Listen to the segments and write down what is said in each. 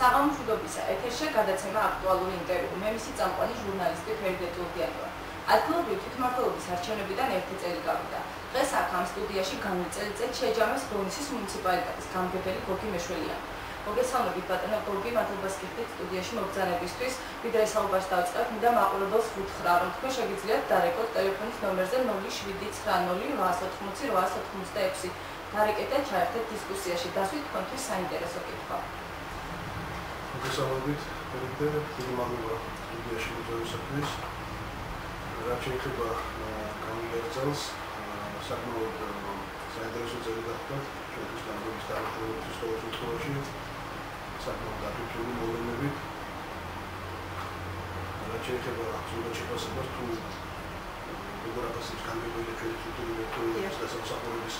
საღამოშუქებისა ეთერში გადაცემა აქტუალური ინტერვიუ. მე მისი წამყვანი ჟურნალისტი ფერიდე ტურდიანოა. ადგილობრივი თვითმმართველობის არჩევნებიდან 1 წელი გავიდა. დღეს აქ ამ სტუდიაში განვლილი წელიწად შეჯამეს ბონისის მუნიციპალიტეტის გამგებელი გოგი მეშველიანი. მოგესალმებით ბატონო გოგი, მადლობას გიხდით სტუდიაში მოგზაურობისთვის. ვიდრე საუბარს დავწყებთ, მინდა მაყურებელს ვუთხრა, რომ თქვენ შეგიძლიათ დარეკოთ ტელეფონის ნომერზე 0790 880 886 დარეკეთ და ჩაერთეთ დისკუსიაში. დასვით თქვენთვის საინტერესო კითხვა. მოგესალმებით, ფერიდე, დიდი მადლობა სტუდიაში მოგზაურობისთვის. რაც შეეხება გამიგერ წელს, საკმაოდ საინტერესო წელი გახდა ჩვენთვის გამგების თანამშრომლობის სიტუაციაში, საკმაოდ დაფიქრებული მოვლენებით. რაც შეეხება ზოგადად შეფასებას თუ როგორ აფასებს გამგებელი ჩვენი სტრუქტურული რეფორმის და სამსახურების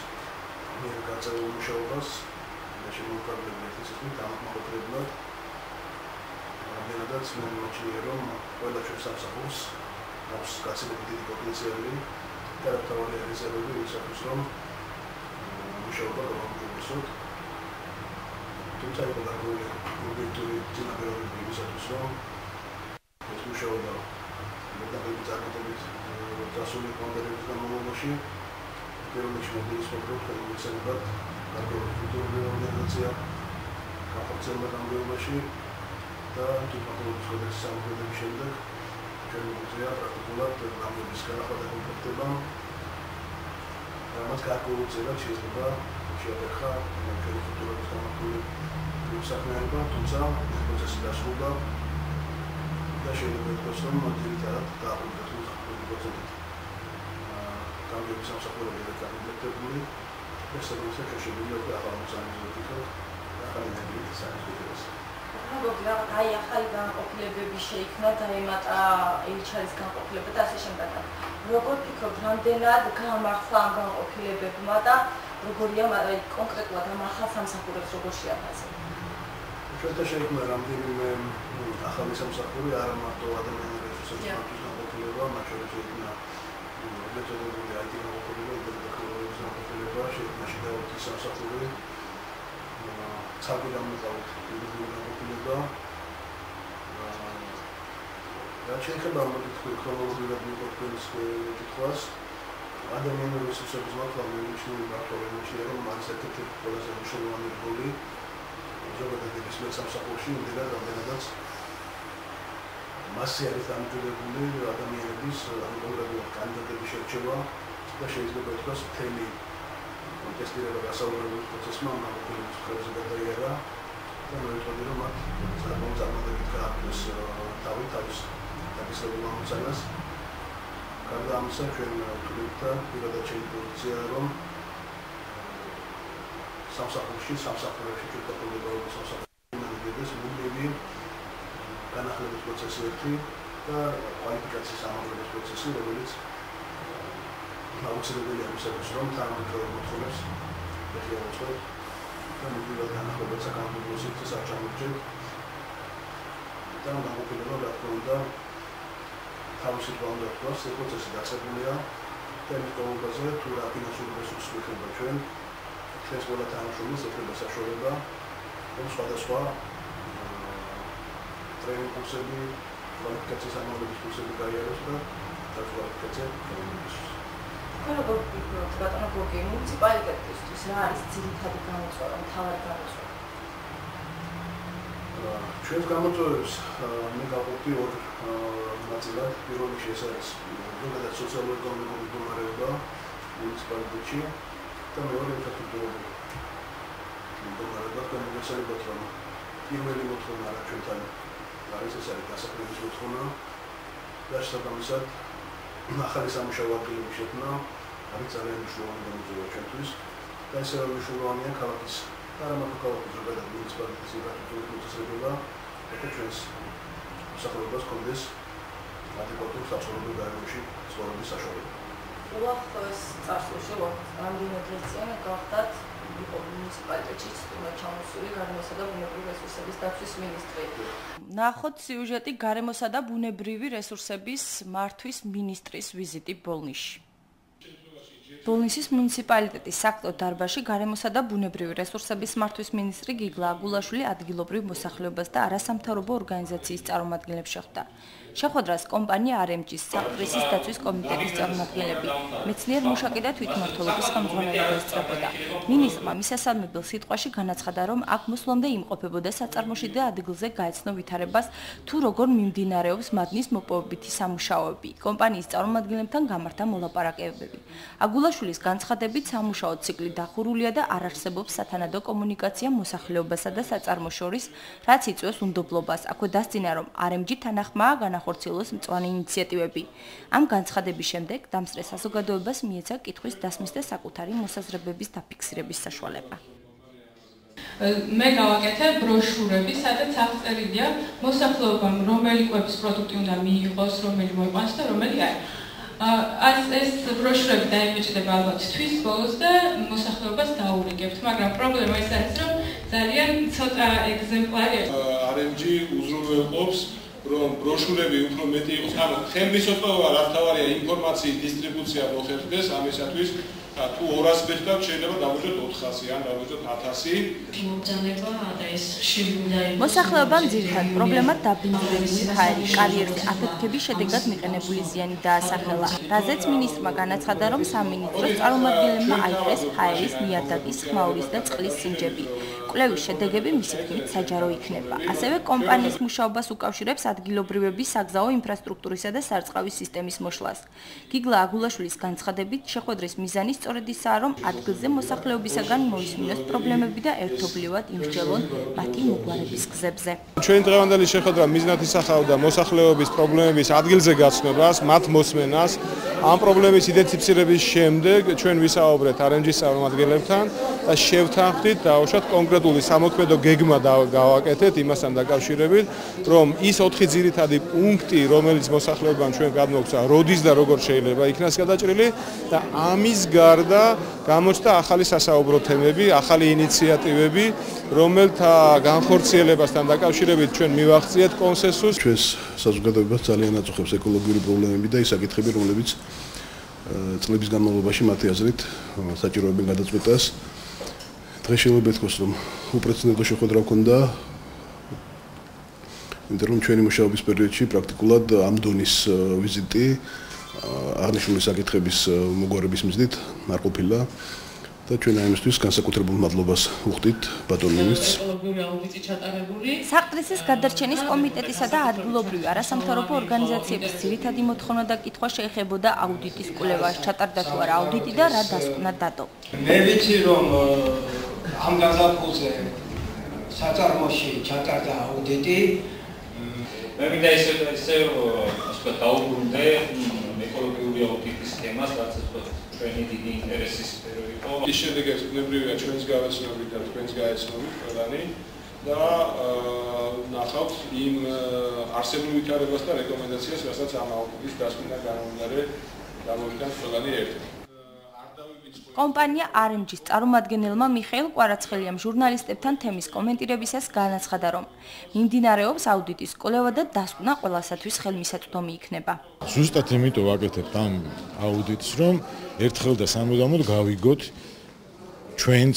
მიერ გაწეულ მუშაობას, შემოუკრებელია ეს ისმით დამოკიდებლად. Რამდენადაც მე მიმოჩნია, რომ ყველა ჩვენ სამსახურს აქვს გაცილებით დიდი პოტენციალი და თავი რეზერვები ისათვის, რომ მუშაობა გამომჯობესოთ. თუმცა იყო დაგროვილი ობიექტური წინაპირობები ისათვის, რომ ეს მუშაობა მეტად წარმატებით დასული კონდენსატის გამომავლებაში პირველში მობილიზovat ხელმისაწვდომად დაგროვილი კულტურული ორგანიზაცია გახორციელება გამგებობაში და თვითმმართველობის კოდექსის სამუშაოების შემდეგ ჩვენ მოგვიწია პრაქტიკულად გამგების განახლა და კონკრეტება. რამაც გარკვეულწილად შეიძლება შეაფერხა ჩვენი კულტურების გამართული საქმიანობა, თუმცა ეს პროცესი დასრულდა და შეიძლება ითქვას, რომ ძირითადად დააბრუნდა 5%. გამგების სამსახურები და კომპლექტებული ეს პროცესი შეშებილია უკვე ახალ მოსამზადებლად და ახალი ენერგიის საერთაშორისო აი ახალი განყოფილებები შეიქმნა დაემატა ელჩარის განყოფილება და ასე შემდეგ. როგორ ფიქრობთ, რამდენად გამახსა ამ განყოფილებებმა და როგორია კონკრეტულად ამ ახალ სამსახურებს როგორ შეაფასებთ? ჩვენთან შეიქმნა რამდენიმე ახალი სამსახური, არა მარტო ადამიანური რესურსების განყოფილება, მათ შორის შეიქმნა მეთოდოლოგიური IT განყოფილება, ტექნოლოგიის განყოფილება, შეიქმნა შედარებით სამსახური. ცალკე გამოვიყავით იურიდიული განყოფილება. რაც შეეხება ქრონოლოგიურად მიკროფონის კითხვას, ადამიანური რესურსების მართლობა მნიშვნელოვანი მართლობაშია, რომ არის ერთ-ერთი ყველაზე მნიშვნელოვანი როლი ზოგადად ეს სამსახურში, რამდენადაც მასზე არის დამჯერებული ადამიანების კონკრეტულად კანდიდატების შერჩევა და შეიძლება ითქვას მთელი ტესტირება გასაუბრებელი პროცესმა განყოფილების ხელზე გადაიარა და მოიწოდი, რომ მათ წარმატებით გააკეთეს თავის დაკისრებულ ამოცანას. გარდა ამისა, ჩვენ ვთვლით პირადად შეიტყობია, რომ სამსახურებში ჩვენთაყოლებაობის სამსახურში მუდმივი განახლების პროცესები და კვალიფიკაციის ამაღლების პროცესი, რომელიც აუცილებელია იმისათვის, რომ თანამედროვე მოთხოვნებს ეხიაროთ და მუდმივად განახლებას საკანონმდებლო სივრცეს არ ჩამოვჭერთ და განყოფილება რა თქმა უნდა თავისი გვანდა თქვას, ეს პროცესი დაწყებულია და იმ კონტექსტზე თუ რა ფინანსური რესურსი ეხება ჩვენს ყველა თანამშრომელს ეხება საშუალება, რომ სხვადასხვა ტრეინინგ კურსები, კვალიფიკაციის ამაღლების კურსები გაიაროს და კვალიფიკაცია გამოიყენოს. როგორ ფიქრობთ, ბატონო გოგი, მუნიციპალიტეტისთვის რა არის ძირითადი გამოწვევა, მთავარი გამოწვევა? ჩვენს გამოწვევებს მე გავყოფდი ორ ნაწილად. პირველ რიგში ეს არის ზოგადად სოციალურ-ეკონომიკური მდგომარეობა მუნიციპალიტეტში და მეორე ინფრასტრუქტურული მდგომარეობა. განსაკუთრებით, რომ პირველი მოთხოვნა რა ჩვენთან არის, ეს არის დასაქმების მოთხოვნა და შესაბამისად ახალი სამუშაო ადგილების შექმნა არის ძალიან მნიშვნელოვანი გამოწვევა ჩვენთვის და ასევე მნიშვნელოვანია ქალაქის და არა მარტო ქალაქის ზოგადად მუნიციპალიტეტის ინფრასტრუქტურის მოწესრიგება და ჩვენს მოსახლეობას კონდეს ადეკვატურ საცხოვრებელ გარემოში ცხოვრების საშუალება. უახლოეს წარსულში რამდენი დღესიანი გახდათ მუნიციპალიტეტში სტუმრად ჩამოსული გარემოსა და ბუნებრივი რესურსების დაცვის მინისტრი. ნახოთ სიუჟეტი გარემოსა და ბუნებრივი რესურსების მართვის მინისტრის ვიზიტი ბოლნისში. ბოლნისის მუნიციპალიტეტის საკლო დარბაზში გარემოსა და ბუნებრივი რესურსების მართვის მინისტრი გიგლა აგულაშვილი ადგილობრივ მოსახლეობას და არასამთავრობო ორგანიზაციის წარმომადგენლებს შეხვდა. შეხვედრას კომპანია RMG-ს საფრთხის დაცვის კომიტეტის წარმომადგენლები, მეცნიერ მუშაკი და თვითმმართველობის ხელმძღვანელობა ესწრებოდა. მინისტრმა მისასალმებელ სიტყვაში განაცხადა, რომ აქ მოსვლამდე იმყოფებოდა საწარმოში და ადგილზე გაეცნო ვითარებას, თუ როგორ მიმდინარეობს მადნის მოპოვებითი სამუშაოები. კომპანიის წარმომადგენლებთან გამართა მოლაპარაკებები. აგულაშვილის განცხადებით, სამუშაო ციკლი დახურულია და არ არსებობს სათანადო კომუნიკაცია მოსახლეობასა და საწარმოს შორის, რაც იწვევს უნდობლობას. აქვე დასძინა, რომ RMG თანახმაა განახორციელოს მწვანე ინიციატივები. ამ განცხადების შემდეგ დამსწრე საზოგადოებას მიეცა კითხვის დასმის და საკუთარი მოსაზრებების დაფიქსირების საშუალება. მე გავაკეთე ბროშურები, სადაც აღწერილია მოსახლეობამ რომელი კვების პროდუქტი უნდა მიიღოს, რომელი მოიყვანოს და რომელი არა. ეს ბროშურები დაიმეჭდება ალბათ თვის ბოლოს და მოსახლეობას დაურიგებთ, მაგრამ პრობლემა ის არის, რომ ძალიან ცოტა ეგზემპლარი RMG უზრუნველყოფს, რომ ბროშურები უფრო მეტი იყოს, ანუ ხელმისაწვდომობა რა თავარია ინფორმაციის დისტრიბუცია მოხერხდეს, ამისათვის თუ 200 მიხდავთ, შეიძლება დავუჯოთ 400 ან დავუჯოთ 1000. მოსახლეობამ ძირითად პრობლემად დაბინძურებული ჰაერი, კარიერზე აფეთქების შედეგად მიყენებული ზიანი დაასახელა. რაზეც მინისტრმა განაცხადა, რომ სამინისტროს წარმომადგენლებმა აიღეს ჰაერის, ნიადაგის, ხმაურის და წყლის სინჯები. კვლევის შედეგები მისი თქმით საჯარო იქნება. ასევე კომპანიის მუშაობას უკავშირებს ადგილობრივების საგზაო ინფრასტრუქტურისა და სარწყავის სისტემის მოშლას. გიგლა აგულაშვილის განცხადებით, შეხვედრის მიზანი სწორედ ისაა, რომ ადგილზე მოსახლეობისაგან მოისმინოს პრობლემები და ერთობლივად იმსჯელონ მათი მოგვარების გზებზე. ჩვენ დღევანდელი შეხვედრა მიზნად ისახავდა მოსახლეობის პრობლემების ადგილზე გაცნობას, მათ მოსმენას. ამ პრობლემის იდენტიფიცირების შემდეგ ჩვენ ვისაუბრეთ RMG-ის წარმომადგენლებთან და შევთანხმდით დაუშვათ კონკრეტული სამოქმედო გეგმა გავაკეთეთ იმასთან დაკავშირებით, რომ ის 4 ძირითადი პუნქტი, რომელიც მოსახლეობამ ჩვენ გადმოგცა, როდის და როგორ შეიძლება იქნას გადაჭრილი და ამის გარდა გამოჩნდა ახალი სასაუბრო თემები, ახალი ინიციატივები, რომელთა განხორციელებასთან დაკავშირებით ჩვენ მივახციეთ კონსენსუსს. ჩვენს საზოგადოებას ძალიან აწუხებს ეკოლოგიური პრობლემები და ის საკითხები, რომლებიც წლების განმავლობაში მათი აზრით საჭიროებენ გადაწყვეტას. დღეს შეიძლება ითქვას, რომ უპრეცედენტო შეხვედრა ჰქონდა, იმიტომ რომ ჩვენი მუშაობის პერიოდში პრაქტიკულად ამ დონის ვიზიტი აღნიშნული საკითხების მოგვარების მიზნით არ ყოფილა და ჩვენ ამისთვის განსაკუთრებულ მადლობას ვუხდით ბატონ მინისტრს. საყდრისის გადარჩენის კომიტეტისა და ადგილობრივი არასამთავრობო ორგანიზაციების ძირითადი მოთხოვნა და კითხვა შეეხებოდა აუდიტის კვლევა, ჩატარდა თუ არა აუდიტი და რა დასკვნა დადო. მე ვიცი რომ ამ გაზაფხულზე საწარმოში ჩატარდა აუდიტი. მე მინდა ისე დავუბრუნდე ეკოლოგიური აუდიტის თემას, რაც ჩვენი დიდი ინტერესის სფერო იყო. ის შედეგებს ბუნებრივია ჩვენს გავაცნობით და თქვენს გაეცნობით ყველანი და ნახავთ იმ არსებულ ვითარებას და რეკომენდაციას, რასაც ამ აუდიტის დასკვნა გამოვიდა ყველანი ერთად. კომპანია RMG-ს წარმომადგენელმა მიხეილ კვარაცხელიამ ჟურნალისტებთან თემის კომენტირებისას განაცხადა, რომ მიმდინარეობს აუდიტის კვლევა და დასკვნა ყველასათვის ხელმისაწვდომი იქნება. ზუსტად იმიტომ ვაკეთებთ ამ აუდიტს, რომ ერთხელ და სამუდამოდ გავიგოთ ჩვენს,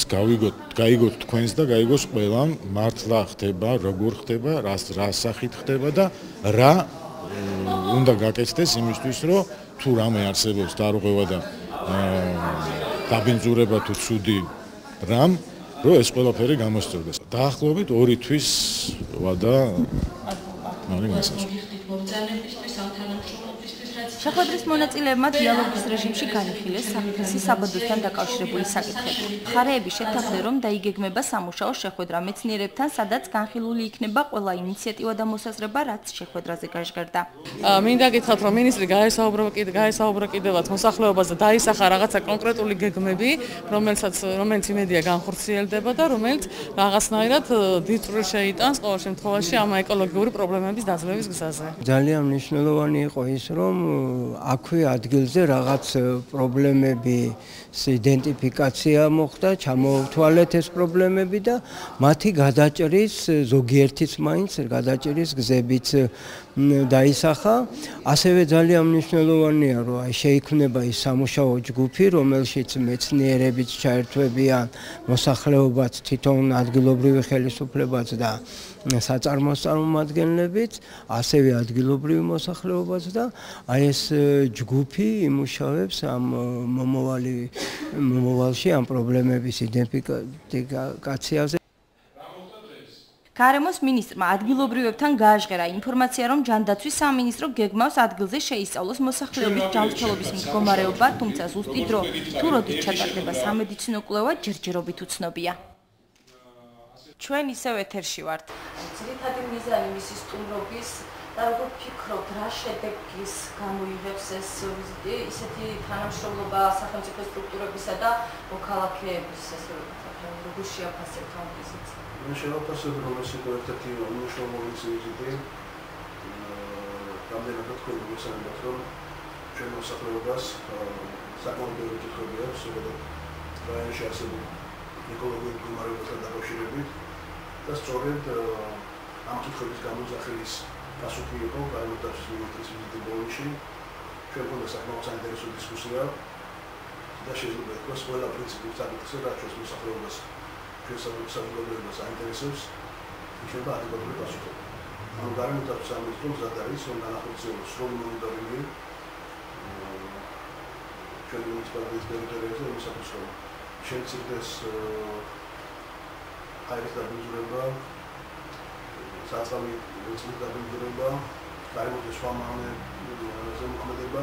გაიგოთ თქვენს და გაიგოს ყველამ მართლა ხდება, როგორ ხდება, რა სახით ხდება და რა უნდა გაკეთდეს იმისთვის, რომ თუ რამე არსებობს დარღვევა და დაბინძურება თუ ცუდი რამ, რომ ეს ყველაფერი გამოსწორდეს. დაახლოებით 2 თვის ვადა. მობრძანებისთვის, ამ თანამშრომლობისთვის, რაც შეხვედრის მონაწილეებმა დიალოგის რეჟიმში განიხილეს საფრთხის საბადოსთან დაკავშირებული საკითხები. მხარეები შეთანხმდნენ, რომ დაიგეგმება სამუშაო შეხვედრა მეცნიერებთან, სადაც განხილული იქნება ყველა ინიციატივა და მოსაზრება, რაც შეხვედრაზე გაჟღერდა. მინდა გითხრათ, რომ მინისტრი გაესაუბრა კიდევაც მოსახლეობას და დაისახა რაღაცა კონკრეტული გეგმები, რომელიც იმედია განხორციელდება და რომელიც რაღაცნაირად დიდ წვრილს შეიტანს ყოველ შემთხვევაში ამ ეკოლოგიური პრობლემების დაძლევის გზაზე. ძალიან მნიშვნელოვანი იყო ის, რომ აქვე ადგილზე რაღაც პრობლემების იდენტიფიკაცია მოხდა, ჩამოთვალეთ ეს პრობლემები და მათი გადაჭრის ზოგიერთის მაინც გადაჭრის გზებიც დაისახა. ასევე ძალიან მნიშვნელოვანია, რომ შეიქმნება ის სამუშაო ჯგუფი, რომელშიც მეცნიერებიც ჩაერთვებიან, მოსახლეობაც, თვითონ ადგილობრივი ხელისუფლებაც და საწარმოს წარმომადგენლებიც, ასევე ადგილობრივი მოსახლეობაც და აი ეს ჯგუფი იმუშავებს ამ მომავალში ამ პრობლემების იდენტიფიკაციაზე. გარემოს მინისტრმა ადგილობრივებთან გააჟღერა ინფორმაცია, რომ ჯანდაცვის სამინისტრო გეგმავს ადგილზე შეისწავლოს მოსახლეობის ჯანმრთელობის მდგომარეობა, თუმცა ზუსტი დრო თუ როდის ჩატარდება სამედიცინო კვლევა ჯერჯერობით უცნობია. ჩვენ ისევ ეთერში ვართ. ძირითადი მიზანი მისი სტუმრობის და როგორ ფიქრობთ, რა შედეგის გამოიღებს ეს ვიზიტი, ისეთი თანამშრომლობა სახელმწიფო სტრუქტურებისა და მოქალაქეების, ესე როგორ შეაფასებთ ამ ვიზიტს? შევაფასებ, რომ ეს იყო ერთ-ერთი უმნიშვნელოვანესი ვიზიტი. რამდენად თქვენ მოგესალმებით, რომ ჩვენ მოსახლეობას საკმაოდ ბევრი კითხვები აქვს, ზოგადად რაიონში არსებულ ეკოლოგიურ მდგომარეობასთან დაკავშირებით და სწორედ ამ კითხვების გამოძახილის პასუხი იყო გარემოს დაცვის მინისტრის ვიზიტი ბოლოში. ჩვენ გვქონდა საკმაოდ საინტერესო დისკუსია და შეიძლება ითქვას, ყველა პრინციპის საკითხზე, რაც ჩვენს მოსახლეობას საზოგადოებას აინტერესებს, იქნება ადეკვატური პასუხი. ამ გარემოს დაცვის სამინისტრო მზად არის, რომ განახორციელოს სრული მონიტორინგი ჩვენი მუნიციპალიტეტის ტერიტორიაზე, იმისათვის, რომ შემცირდეს აირის დაბინძურება, საწვავი წყლის დაბინძურება, გარემოს სხვა მავნეებზე მოქმედება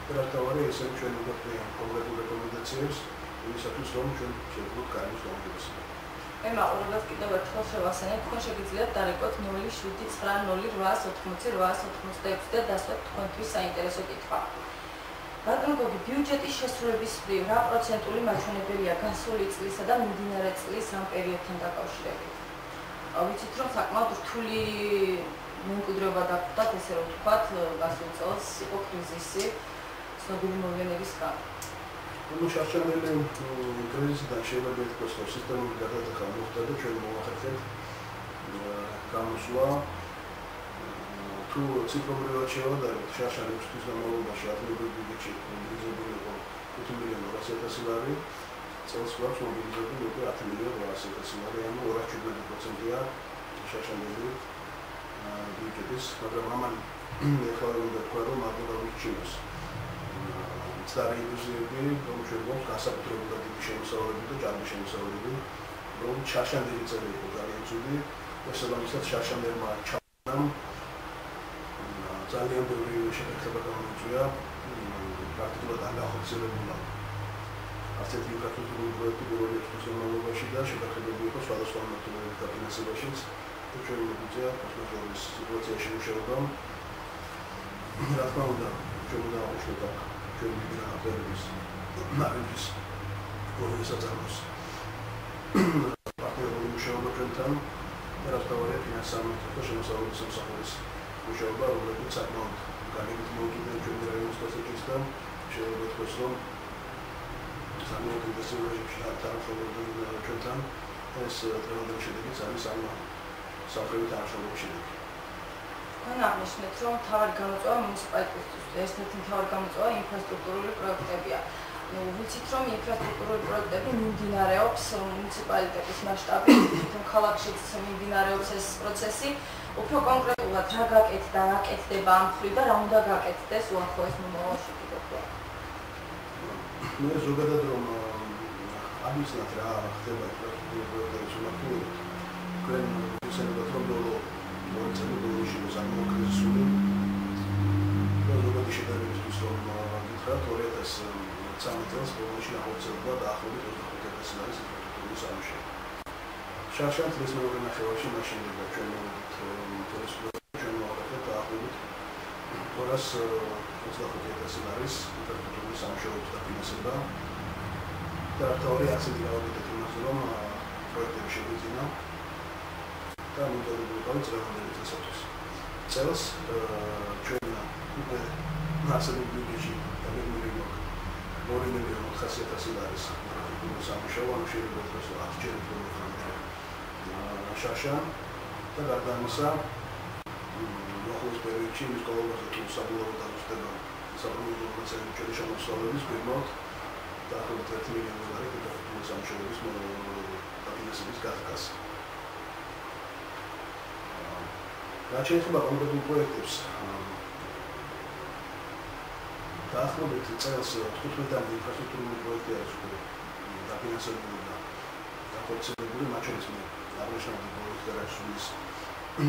და რაც თავარია, ესენი ჩვენ ვუგებთ კონკრეტულ რეკომენდაციებს, იმისათვის, რომ ჩვენ შევძლოთ გარემოს გაუმჯობესება. მე მაყურებლად კიდევ ერთხელ შევასწინებ, თქვენ შეგიძლიათ დარეკოთ 0790808886 და დასვათ თქვენთვის საინტერესო კითხვა. რატომ გოგი ბიუჯეტის შესრულების მხრივ რა პროცენტული მაჩვენებელია გასული წლისა და მიმდინარე წლის ამ პერიოდთან დაკავშირებით? ვიცით, რომ საკმაოდ რთული მემკვიდრეობა დაგვხვდათ, ესე რომ ვთქვათ, გასულ წელს იყო კრიზისი ცნობილი მოვლენების გამო. შარჩენილი კრიზისიდან შეიძლება ითქვას, რომ სისტემური გადაწყდა მოხდა და ჩვენ მოვახერხეთ გამოსვლა თუ ციფრობრივად შევადარებთ შარშალის თვის განმავლობაში ადგილობრივ ბიუჯეტში მობილიზებული იყო 5.200.000 ლარი, წელს გვაქვს მობილიზებული უკვე 10.800.000 ლარი, ანუ 217%-ია შარშალის ბიუჯეტის, მაგრამ ამან ეხლა უნდა თქვა, რომ აღდგა მიჩნევს მცდარი ილუზიები, რომ ჩვენ გვაქვს განსაკუთრებულად დიდი შემოსავლები და ჭარბი შემოსავლები, რომ შარშანდელი წელი იყო ძალიან ცუდი, შესაბამისად შარშანელმა ჩაანამ ძალიან ბევრი შეფერხება გამოიწვია, პრაქტიკულად არ განხორციელებულა არც ერთი ინფრასტრუქტურული პროექტი პირველი 8 წლის განმავლობაში და შეფერხებები იყო სხვადასხვა მმართველობის დაფინანსებაშიც და ჩვენ მოგვიწია ფასმაჟორის სიტუაციაში მუშაობა. რა თქმა უნდა, ჩვენ უნდა აღვნიშნოთ ჩვენი განაყოფიერების ნაბიჯის პროგრესის საწარმოს პარტნიორული მუშაობა ჩვენთან და რა თქმა უნდა ფინანსამენტი და შემოსავლების სამსახურის მუშაობა, რომელიც საკმაოდ განებით მოუწოდებს ჩვენი რაიონის დასაჭერისთან, შეიძლება ითქვას, რომ საკმაოდ ინტენსიურ რეჟიმში თანამშრომლობენ ჩვენთან, ეს დღევანდელი შედეგიც არის ამ სამხრეთი თანამშრომლობის შედეგი. თქვენ აღნიშნეთ, რომ მთავარი გამოწვევა მუნიციპალიტეტისთვის ერთ-ერთი მთავარი გამოწვევა ინფრასტრუქტურული პროექტებია. ვიცით, რომ ინფრასტრუქტურული პროექტები მიმდინარეობს მუნიციპალიტეტის მასშტაბით, თვითონ ქალაქშიც მიმდინარეობს ეს პროცესი. უფრო კონკრეტულად რა გაკეთდა, რა კეთდება ამ მხრივ და რა უნდა გაკეთდეს უახლოეს მომავალში კიდევ. მე ზოგადად რომ აღნიშნათ რა ხდება ინფრასტრუქტურული პროექტების მიმართულებით, თქვენ ისედაც რომ ბოლო 2 წელი ბოლოში საკმაოდ კრიზისული მოხდება დაახლოებით 25,000 ლარის ინფრასტრუქტურის სამუშაო. შარშან წლის მეორე ნახევარში მაშინ და ჩვენ დაახლოებით 225,000 ლარის ინფრასტრუქტურის სამუშაოების დაფინანსება და თავი აქცენტი გავაკეთეთ იმაზე, რომ პროექტები შეგვიძინა და მომდევნო წლებში წესოთვის. წელს ჩვენ უკვე ნაცნობი ბიუჯეტში გამიგმირებთ 2 მილიონი 400,000 ლარის ინფრასტრუქტურის სამუშაო, ანუ შეიძლება ითქვას, რომ 10 ჯერ უფრო მეტი შარშან და გარდა ამისა მოხულის პერიოდში მის კოლონიაზე თუ საბოლოო დაგვრჩება საბოლოო მოცემული შემოსავლების გვიმოთ დაახლოებით 1 მილიონი ლარი ინფრასტრუქტურის სამუშაოების დაფინანსების გაზრდას. რაც შეეხება კონკრეტულ პროექტებს, დაახლოებით წელს 15 ინფრასტრუქტურული პროექტი არის დაფინანსებული და დახორციელებული, მათ შორის აღნიშნული პროექტი რაც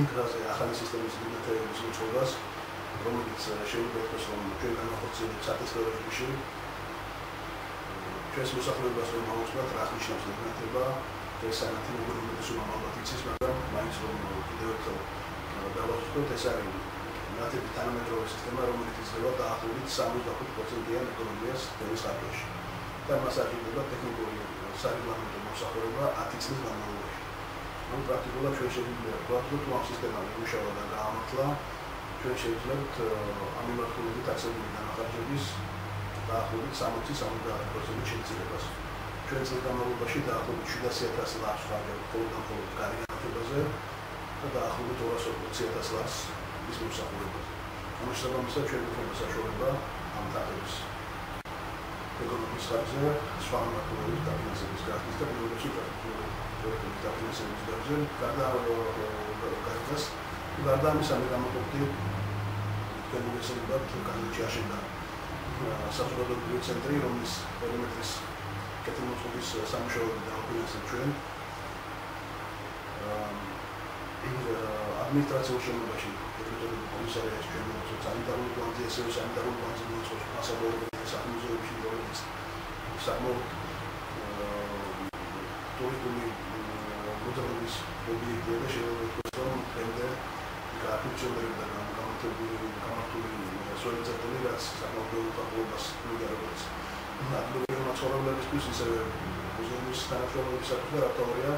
გზაზე ახალი სისტემის მიმართულების მოწყობას, რომელიც შეიძლება ითქვას, რომ ჩვენ განახორციელებთ სატესტოებში. ჩვენს მოსახლეობას რომ მოუწოდოთ, რა ნიშნავს მიმართება, ეს სანათლებული უმეტესობა ალბათ იცის, მაგრამ მაინც რომ კიდევ ერთხელ დავასრულოთ, ეს არის ნათელი თანამედროვე სისტემა, რომელიც იძლევა დაახლოებით 65%-იან ეკონომიას დენის ხარჯში. და მას აკეთება ტექნიკური სარეგლამენტო მოსახურება 10 წლის განმავლობაში. პრაქტიკულად ჩვენ შეგვიძლია ვთქვათ, რომ ამ სისტემამ იმუშავა და გაამართლა, ჩვენ შევძლებთ ამ მიმართულებით აქცენტული განახარჯების დაახლოებით 60-70% შემცირებას. ჩვენ წლის განმავლობაში დაახლოებით 700,000 ლარს ვარგავთ მხოლოდ გარიგანათებაზე და დაახლოებით 220,000 ლარს მის მომსახურებაზე. ამის შესაბამისად ჩვენ გვქონდა საშუალება ამ თანხების ეკონომიკის ხარჯზე, სხვა მიმართულებით დაფინანსების გაზრდის და პირველში პროექტების დაფინანსების გაზრდაზე გარდა ამისა მე გამოვხდი განმეორებად კანონში აშენდა საზოგადოებრივი ცენტრი, რომლის პერიმეტრის კეთილმოწყობის სამუშაოები დავაფინანსებთ ჩვენ. ადმინისტრაციულ შენობაში ტერიტორიული კომისარიატი ჩვენ მოწოდეთ სანიტარული პლანზე, ასევე სანიტარული პლანზე მოწოდეთ მასაბოლოებრივი სახელმწიფოებში, რომელიც საკმაოდ ტურისტული მუზეუმის ობიექტია და შეიძლება ითქვას, რომ დღემდე გაფუნქციონირებდა გამართული სოლიძებელი, რაც საკმაოდ ბევრ უპირატესობას მივიდა როგორც ადგილობრივი მაცხოვრებლებისთვის, ისევე მუზეუმის თანამშრომლებისათვის და რატოა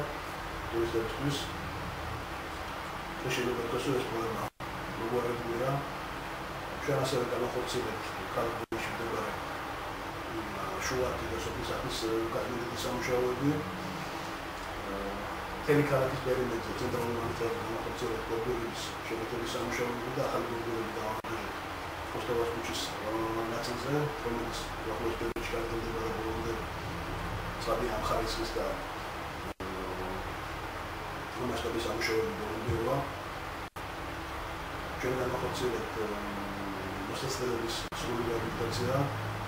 ტურისტებისთვის. შეიძლება ითქვას, რომ ეს პრობლემა მოგვარებულია. ჩვენ ასევე განახორციელებთ ქალაქში მდებარე შუათი და სოფლის სახლის კაბინეტის სამუშაოები. მთელი ქალაქის პერიმეტრზე ცენტრალური მანქანებით განახორციელებთ გორდონის შეკეთების სამუშაოები და ახალი გორდონები დავამონტაჟეთ ფოსტოვას ქუჩის ნაწილზე, რომელიც ახლოს პერიოდში გაგრძელდება და ბოლომდე ცალკე ამ ხარისხის და მასშტაბის სამუშაოები ბოლომდეა. ჩვენ განახორციელებთ მოსაცდელების სრული რეაბილიტაცია,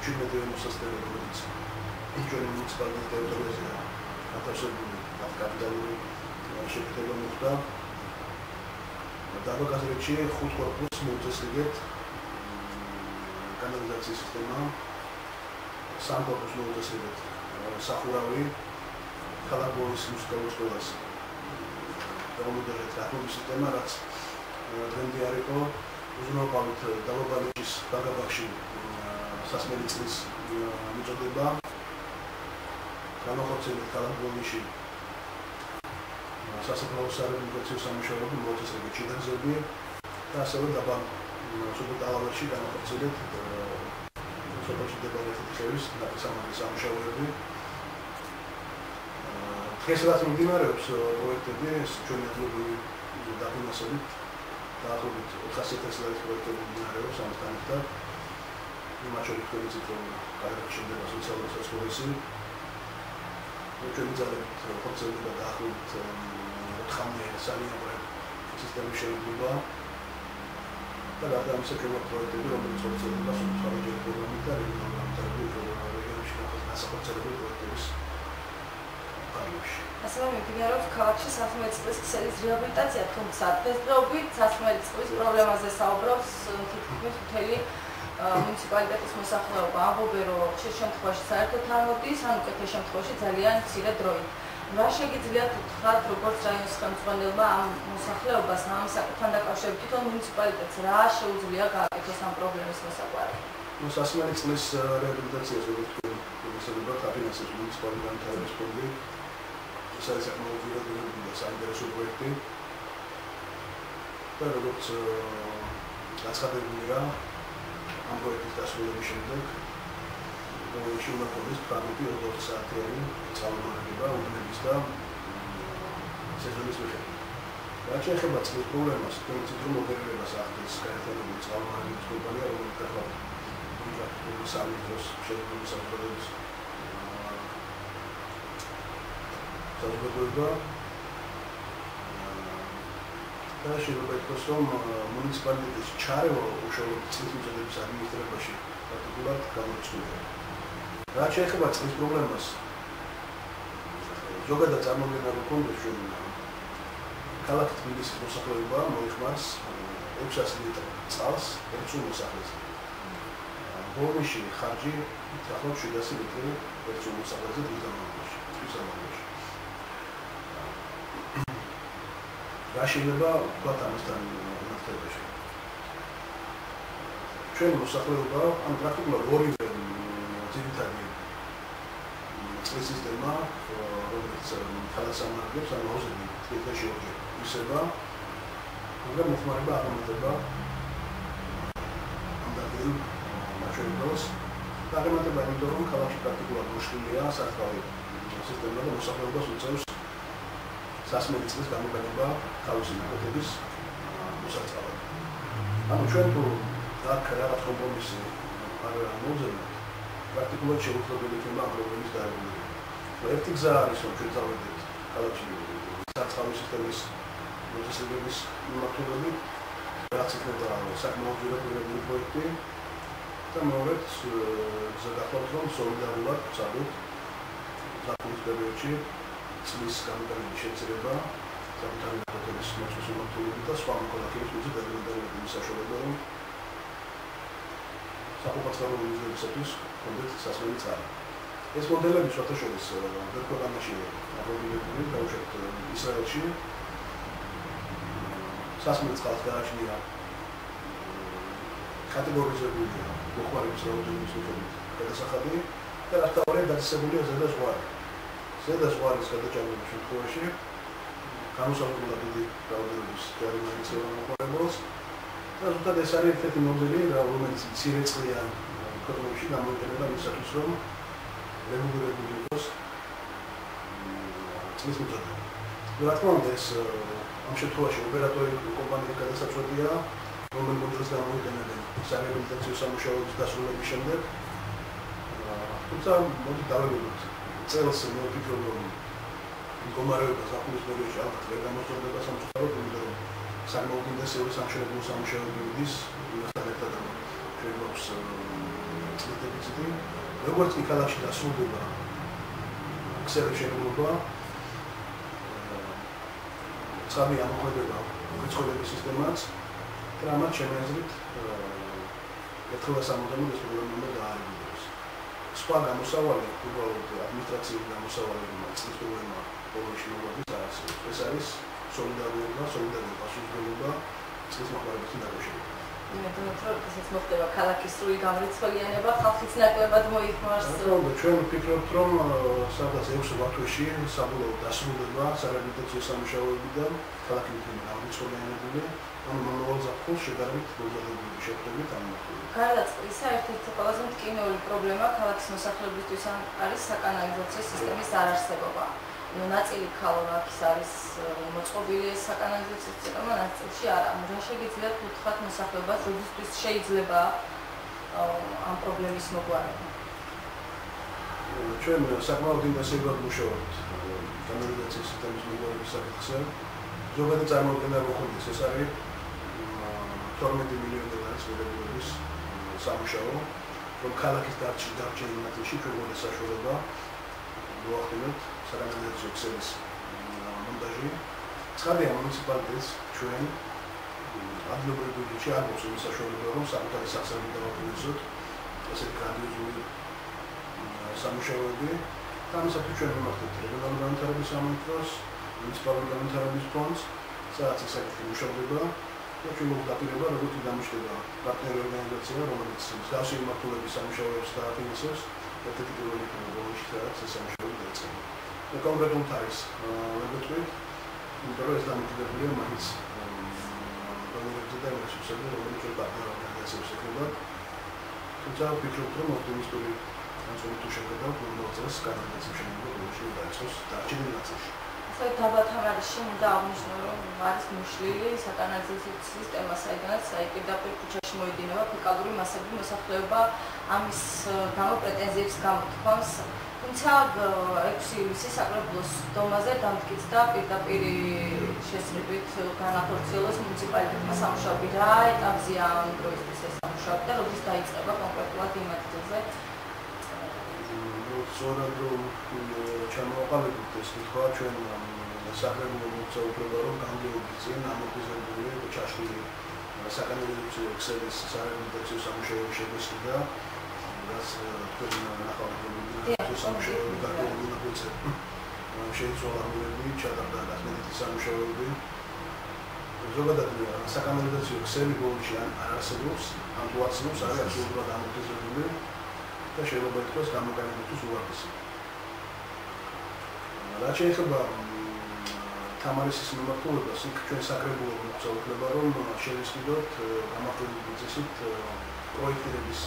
17 მოსაცდელი, რომელიც ჩვენი მუნიციპალიტეტის ტერიტორიაზეა გათავსებული კაპიტალური შეკეთება მოხდა. დაბა გაზრეთში 5 კორპუსს მოუწესრიგეთ კანალიზაციის სისტემა, 3 კორპუსს მოუწესრიგეთ სახურავი, ქალაქ ბოლის მუსიკალურ სკოლას დავამონტაჟეთ რატობის სისტემა, რაც დღემდე არ იყო. უზრუნველყოფით დაბაბალეჭის ბაგაბაღში სასმელი წლის მიწოდება. განახორციელებთ ქალაქ ბოლოში სასაფლაო სარეაბილიტაციო სამუშაოები, მოუწესრიგეთ შიდაგზები და ასევე დაბა სუბალავერში განახორციელებთ სოფელში მდებარე ხევის ნაკისამაგრის სამუშაოები. დღეს რაც მიმდინარეობს პროექტები, ჩვენი ადგილობრივი დაფინანსებით დაახლოებით 400,000 ლარის პროექტები მიმდინარეობს ამასთან ერთად. მათ შორის თქვენი ციფრული კარიერა შეიძლება სოციალური სასწავლისი. ჩვენი ძალებით ხორციელდება დაახლოებით 4-მდე სანიტარული სისტემის შეუძლება და გარდა ამისა ჩვენი პროექტები, რომელიც ხორციელდება სოციალური პროგრამით და რეგიონალური პროგრამებში განახორციელებული პროექტების ასევე მიმდინარეობს ქალაქში სასმელი წყლის ქსელის რეაბილიტაცია, თუმცა დღესდღეობით სასმელი წყლის პრობლემაზე საუბრობს თითქმის მთელი მუნიციპალიტეტის მოსახლეობა ამბობენ, რომ ხშირ შემთხვევაში საერთოდ არ მოდის, ან უკეთეს შემთხვევაში ძალიან მცირე დროით. რა შეგიძლიათ უთხრათ, როგორც რაიონის ხელმძღვანელმა ამ მოსახლეობას ამ საკითხთან დაკავშირებით თვითონ მუნიციპალიტეტს რა შეუძლია გააკეთოს ამ პრობლემის მოსაგვარად? სასმელი წყლის რეაბილიტაციას როგორ აფინანსებს მუნიციპალური განვითარების ფონდი. ეს არის საკმაოდ ძირითადი და საინტერესო პროექტი. და როგორც გაცხადებულია ამ პროექტის დასრულების შემდეგ რეგიონში უნდა ქონდეს 18 საათიანი წყალმოვარდნა უდნების და სეზონის მიხედვით. რაც შეეხება წყლის პრობლემას, თუმცა თუ მოდერნებას ახდენს გაერთიანებული წყალმოვარდნის კომპანია, რომელიც გახლავთ სამი დროს შეგვიძლია საზოგადოების საზოგადოება და შეიძლება ითქვას, რომ მუნიციპალიტეტის ჩარევა უშუალოდ წყლის მიწოდების ადმინისტრირებაში პრაქტიკულად გამოიწვია. რაც შეეხება წყლის პრობლემას, ზოგადად წარმოგვიდგება, რომ კონდეს ჩვენ ქალაქ თბილისის მოსახლეობა მოიხმარს 600 ლიტრი წყალს ერთ მოსახლეზე. ბოლოში ხარჯი გახლავთ 700 ლიტრი ერთ მოსახლეზე დღის განმავლობაში. რა შეიძლება ვთქვათ ამასთან მიმართებაში? ჩვენი მოსახლეობა ან პრაქტიკულად ორივე ძირითადი წყლის სისტემა, რომელიც ქალაქს ამარაგებს, ან ოზები თბილისში ორჯერ ისება, მაგრამ მოხმარება აღემატება ამდაგელ მაჩვენებელს. აღემატება იმიტომ, რომ ქალაქში პრაქტიკულად მოშლილია სარწყავი სისტემა და მოსახლეობას უწევს სასმელი წყლის გამოყენება თავისი ნაყოფების მოსარწყავად. ანუ ჩვენ თუ აქ რაღაც კომპრომისი არ მოვზენებთ, პრაქტიკულად შეუძლებელი იქნება ამ პრობლემის დაარღვევა. ერთი გზა არის, რომ ჩვენ წავედით ქალაქში სარწყავი სისტემის მოწესრიგების მიმართულებით, რაც იქნება საკმაოდ ძირითადი პროექტი და მეორედ გზა გახლავთ, რომ სოლიდარულად ვცადოთ ზაფხულის პერიოდში წყლის გამოყენების შეცვლილება, საკუთარი ნაყოფების მოწმის მიმართულებით და სხვა მოქალაქეების მიზნით დაგეგმარების საშუალება, რომ საფუძველი მიზნებისათვის კონდეთ სასმელი წყალი. ეს მოდელები შეთაშორის ვერ ქვეყანაში აღოდინებული, დაუშვათ ისრაელში. სასმელი წყალს გააჩნია კატეგორიზებულია მოხმარების რაოდენობის მიხედვით გადასახადი და რასთავარია დაწესებულია ზედაზღვარი. ზედაზღვარის გადაჭრილობის შემთხვევაში განუსაზღვრელად დიდი რაოდენობის ჯარიმა იწევა მოხმარებელს და ზუსტად ეს არის ერთ-ერთი მოდელი, რომელიც მცირეწყლიან ქვეყნებში გამოიყენება იმისათვის, რომ რეგულირებული იყოს წყლის მიწოდება. რა თქმა უნდა, ეს ამ შემთხვევაში ოპერატორი კომპანიის გადასაწყვეტია, რომელი მოდელს გამოიყენებენ სარეაბილიტაციო სამუშაოების დასრულების შემდეგ. თუმცა მოდი დავებოდოთ წელს მოვიფიქროთ, რომ მდგომარეობა ზაფხულის პერიოდში ალბათ ვერ გამოსწორდება სამწუხაროდ, იმიტომ რომ საკმაოდ ინტენსიური სამშენებლო სამუშაოები მიდის იმასთან ერთად, რომ ჩვენ გვაქვს წყლის დეფიციტი. როგორც კი ქალაქში დასრულდება ქსელის შენებლობა, ცხამი ამოქმედება უცხოების სისტემაც, და ამათ შემეძლით ერთხელ სამუდამოდ ეს პრობლემა უნდა დაარღვევოს. სხვა გამოსავალი, უბრალოდ ადმინისტრაციული გამოსავალი, წყლის პრობლემა ბოლოში მოგვაქვს არ არსებობს. ეს არის სოლიდარობა, პასუხისმგებლობა წყლის მოხმარებასთან დაკავშირებით. იმიტომ რომ ესეც მოხდება ქალაქის სრული გამრიცხველიანება, ხალხიც ნაკლებად მოიხმარს. ჩვენ ვფიქრობთ, რომ სადაც 6 ვარდქვეში საბოლოოდ დასრულდება სარეაბილიტაციო სამუშაოებიდან, ქალაქი იქნება გამრიცხველიანებული. ამ მომავალ ზაფხულს შედარებით მოზადებული შეხვდებით ამ მიმართულებით. გარდა წყლისა, ერთ-ერთი ყველაზე მტკივნეული პრობლემა ქალაქის მოსახლეობისთვის არის საკანალიზაციო სისტემის არარსებობა. ნაწილი ქალაქის არის მოწყობილი ეს საკანალიზაციო სისტემა, ნაწილში არა. რა შეგიძლიათ უთხრათ მოსახლეობას, როდესაც შეიძლება ამ პრობლემის მოგვარება? ჩვენ საკმაოდ ინტენსიურად მუშაობთ კანალიზაციის სისტემის მოგვარების საკითხზე. ზოგადად წარმოუდგენლად მოხდეს ეს არის 12 მილიონი დოლარის მიღების სამუშაო, რომ ქალაქის დარჩენილ ნაწილში ჩვენ გვაქვს საშუალება მოახდინოთ საკანალიზაციო ქსელის მონტაჟი. ცხადია მუნიციპალიტეტს ჩვენ ადგილობრივ ბიუჯეტში არ მოხდეს იმის საშუალება, რომ საკუთარი სახსრები დავაფინანსოთ ასეთი გრანდიოზული სამუშაოები. ამისათვის ჩვენ ვიმართებთ რეგიონალური განვითარების სამინისტროს, მუნიციპალური განვითარების ფონდს, სადაც ეს საკითხი მუშადება და ჩვენ გვდაპირება, როგორც დამუშავება პარტნიორი ორგანიზაცია, რომელიც მსგავსი მიმართულების სამუშაოებს დააფინანსებს, ერთ-ერთი პირველი პროგრამაში, სადაც ეს სამუშაოები დაიწყება. და კონკრეტულად არის ვებეთქვით, იმიტომ რომ ეს დამოკიდებულია მაინც პროგრამებზე და რესურსებზე, რომელიც ჩვენ პარტნიორი ორგანიზაციებს ეხება. თუმცა ვფიქრობ, რომ ოპტიმისტური განსხვავებული შეხედვა პროგნოზებს განაცხადებს შემდგომ დაიწყოს დარჩენილ ნაწილში. დაბა თამარიში უნდა აღნიშნო, რომ არის მუშლილი საკანალიზაციო სისტემა, საიდანაც პირდაპირ ქუჩაში მოედინება ფეკალური მასები, მოსახლეობა ამის გამო პრეტენზიებს გამოთქვამს. თუმცა 6 ივლისის საკრებულოს დომაზე დამტკიცდა პირდაპირ შესწრებით განახორციელოს მუნიციპალიტეტმა სამუშაოები. რა ეტაპზეა ამ დროისთვის ეს სამუშაოები და როდის დაიწყება კონკრეტულად იმ ადგილზე? სწორად რომ ჩამოვაყალიბებთ ეს კითხვა, ჩვენ საკრებულო მოგზაურობა რომ გამგეობის წინ ამორტიზებული ჩაშლილი საკანალიზაციო ქსელის სარეაბილიტაციო სამუშაოების შეგვესწრდა, რაც თქვენ ნახავთ რომ სამუშაოები გადაუგონებულზე შეიცვალა მულები, ჩატარდა გასმენითი სამუშაოები. ზოგადად საკანალიზაციო ქსელი ბოლოში არ არსებობს, ამ თუ არსებობს არის აბსოლუტურად ამორტიზებული და შეიძლება ითქვას გამოყენებისთვის უარესი. რაც შეეხება თამარისის მიმართულებას, იქ ჩვენ საკრებულო მოგზაურობა რომ შევისყიდოთ გამართული პროცესით პროექტირების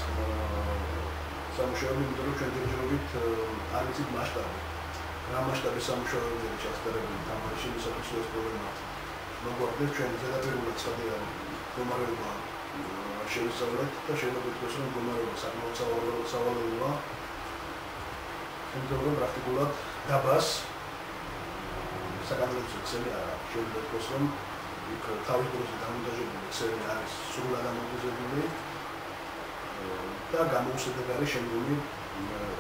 სამუშაოები, იმიტომ რომ ჩვენ ჯერჯერობით არ ვიცით მასშტაბი. რა მასშტაბის სამუშაოებია ჩასწრებული თამარისში, ვისაც ეს პრობლემა მოგვარდეს, ჩვენ ზედაპირულად ცხადია მდგომარეობა შევისწავლეთ და შეიძლება ითქვას, რომ მდგომარეობა საკმაოდ სავალალოა. იმიტომ რომ პრაქტიკულად დაბას საკანალიზაციო ქსელი არ აქვს. შეიძლება ითქვას, რომ იქ თავის დროზე დამონტაჟებული ქსელი არის სრულად ამორტიზებული და გამოუსადეგარი არის შემდგომი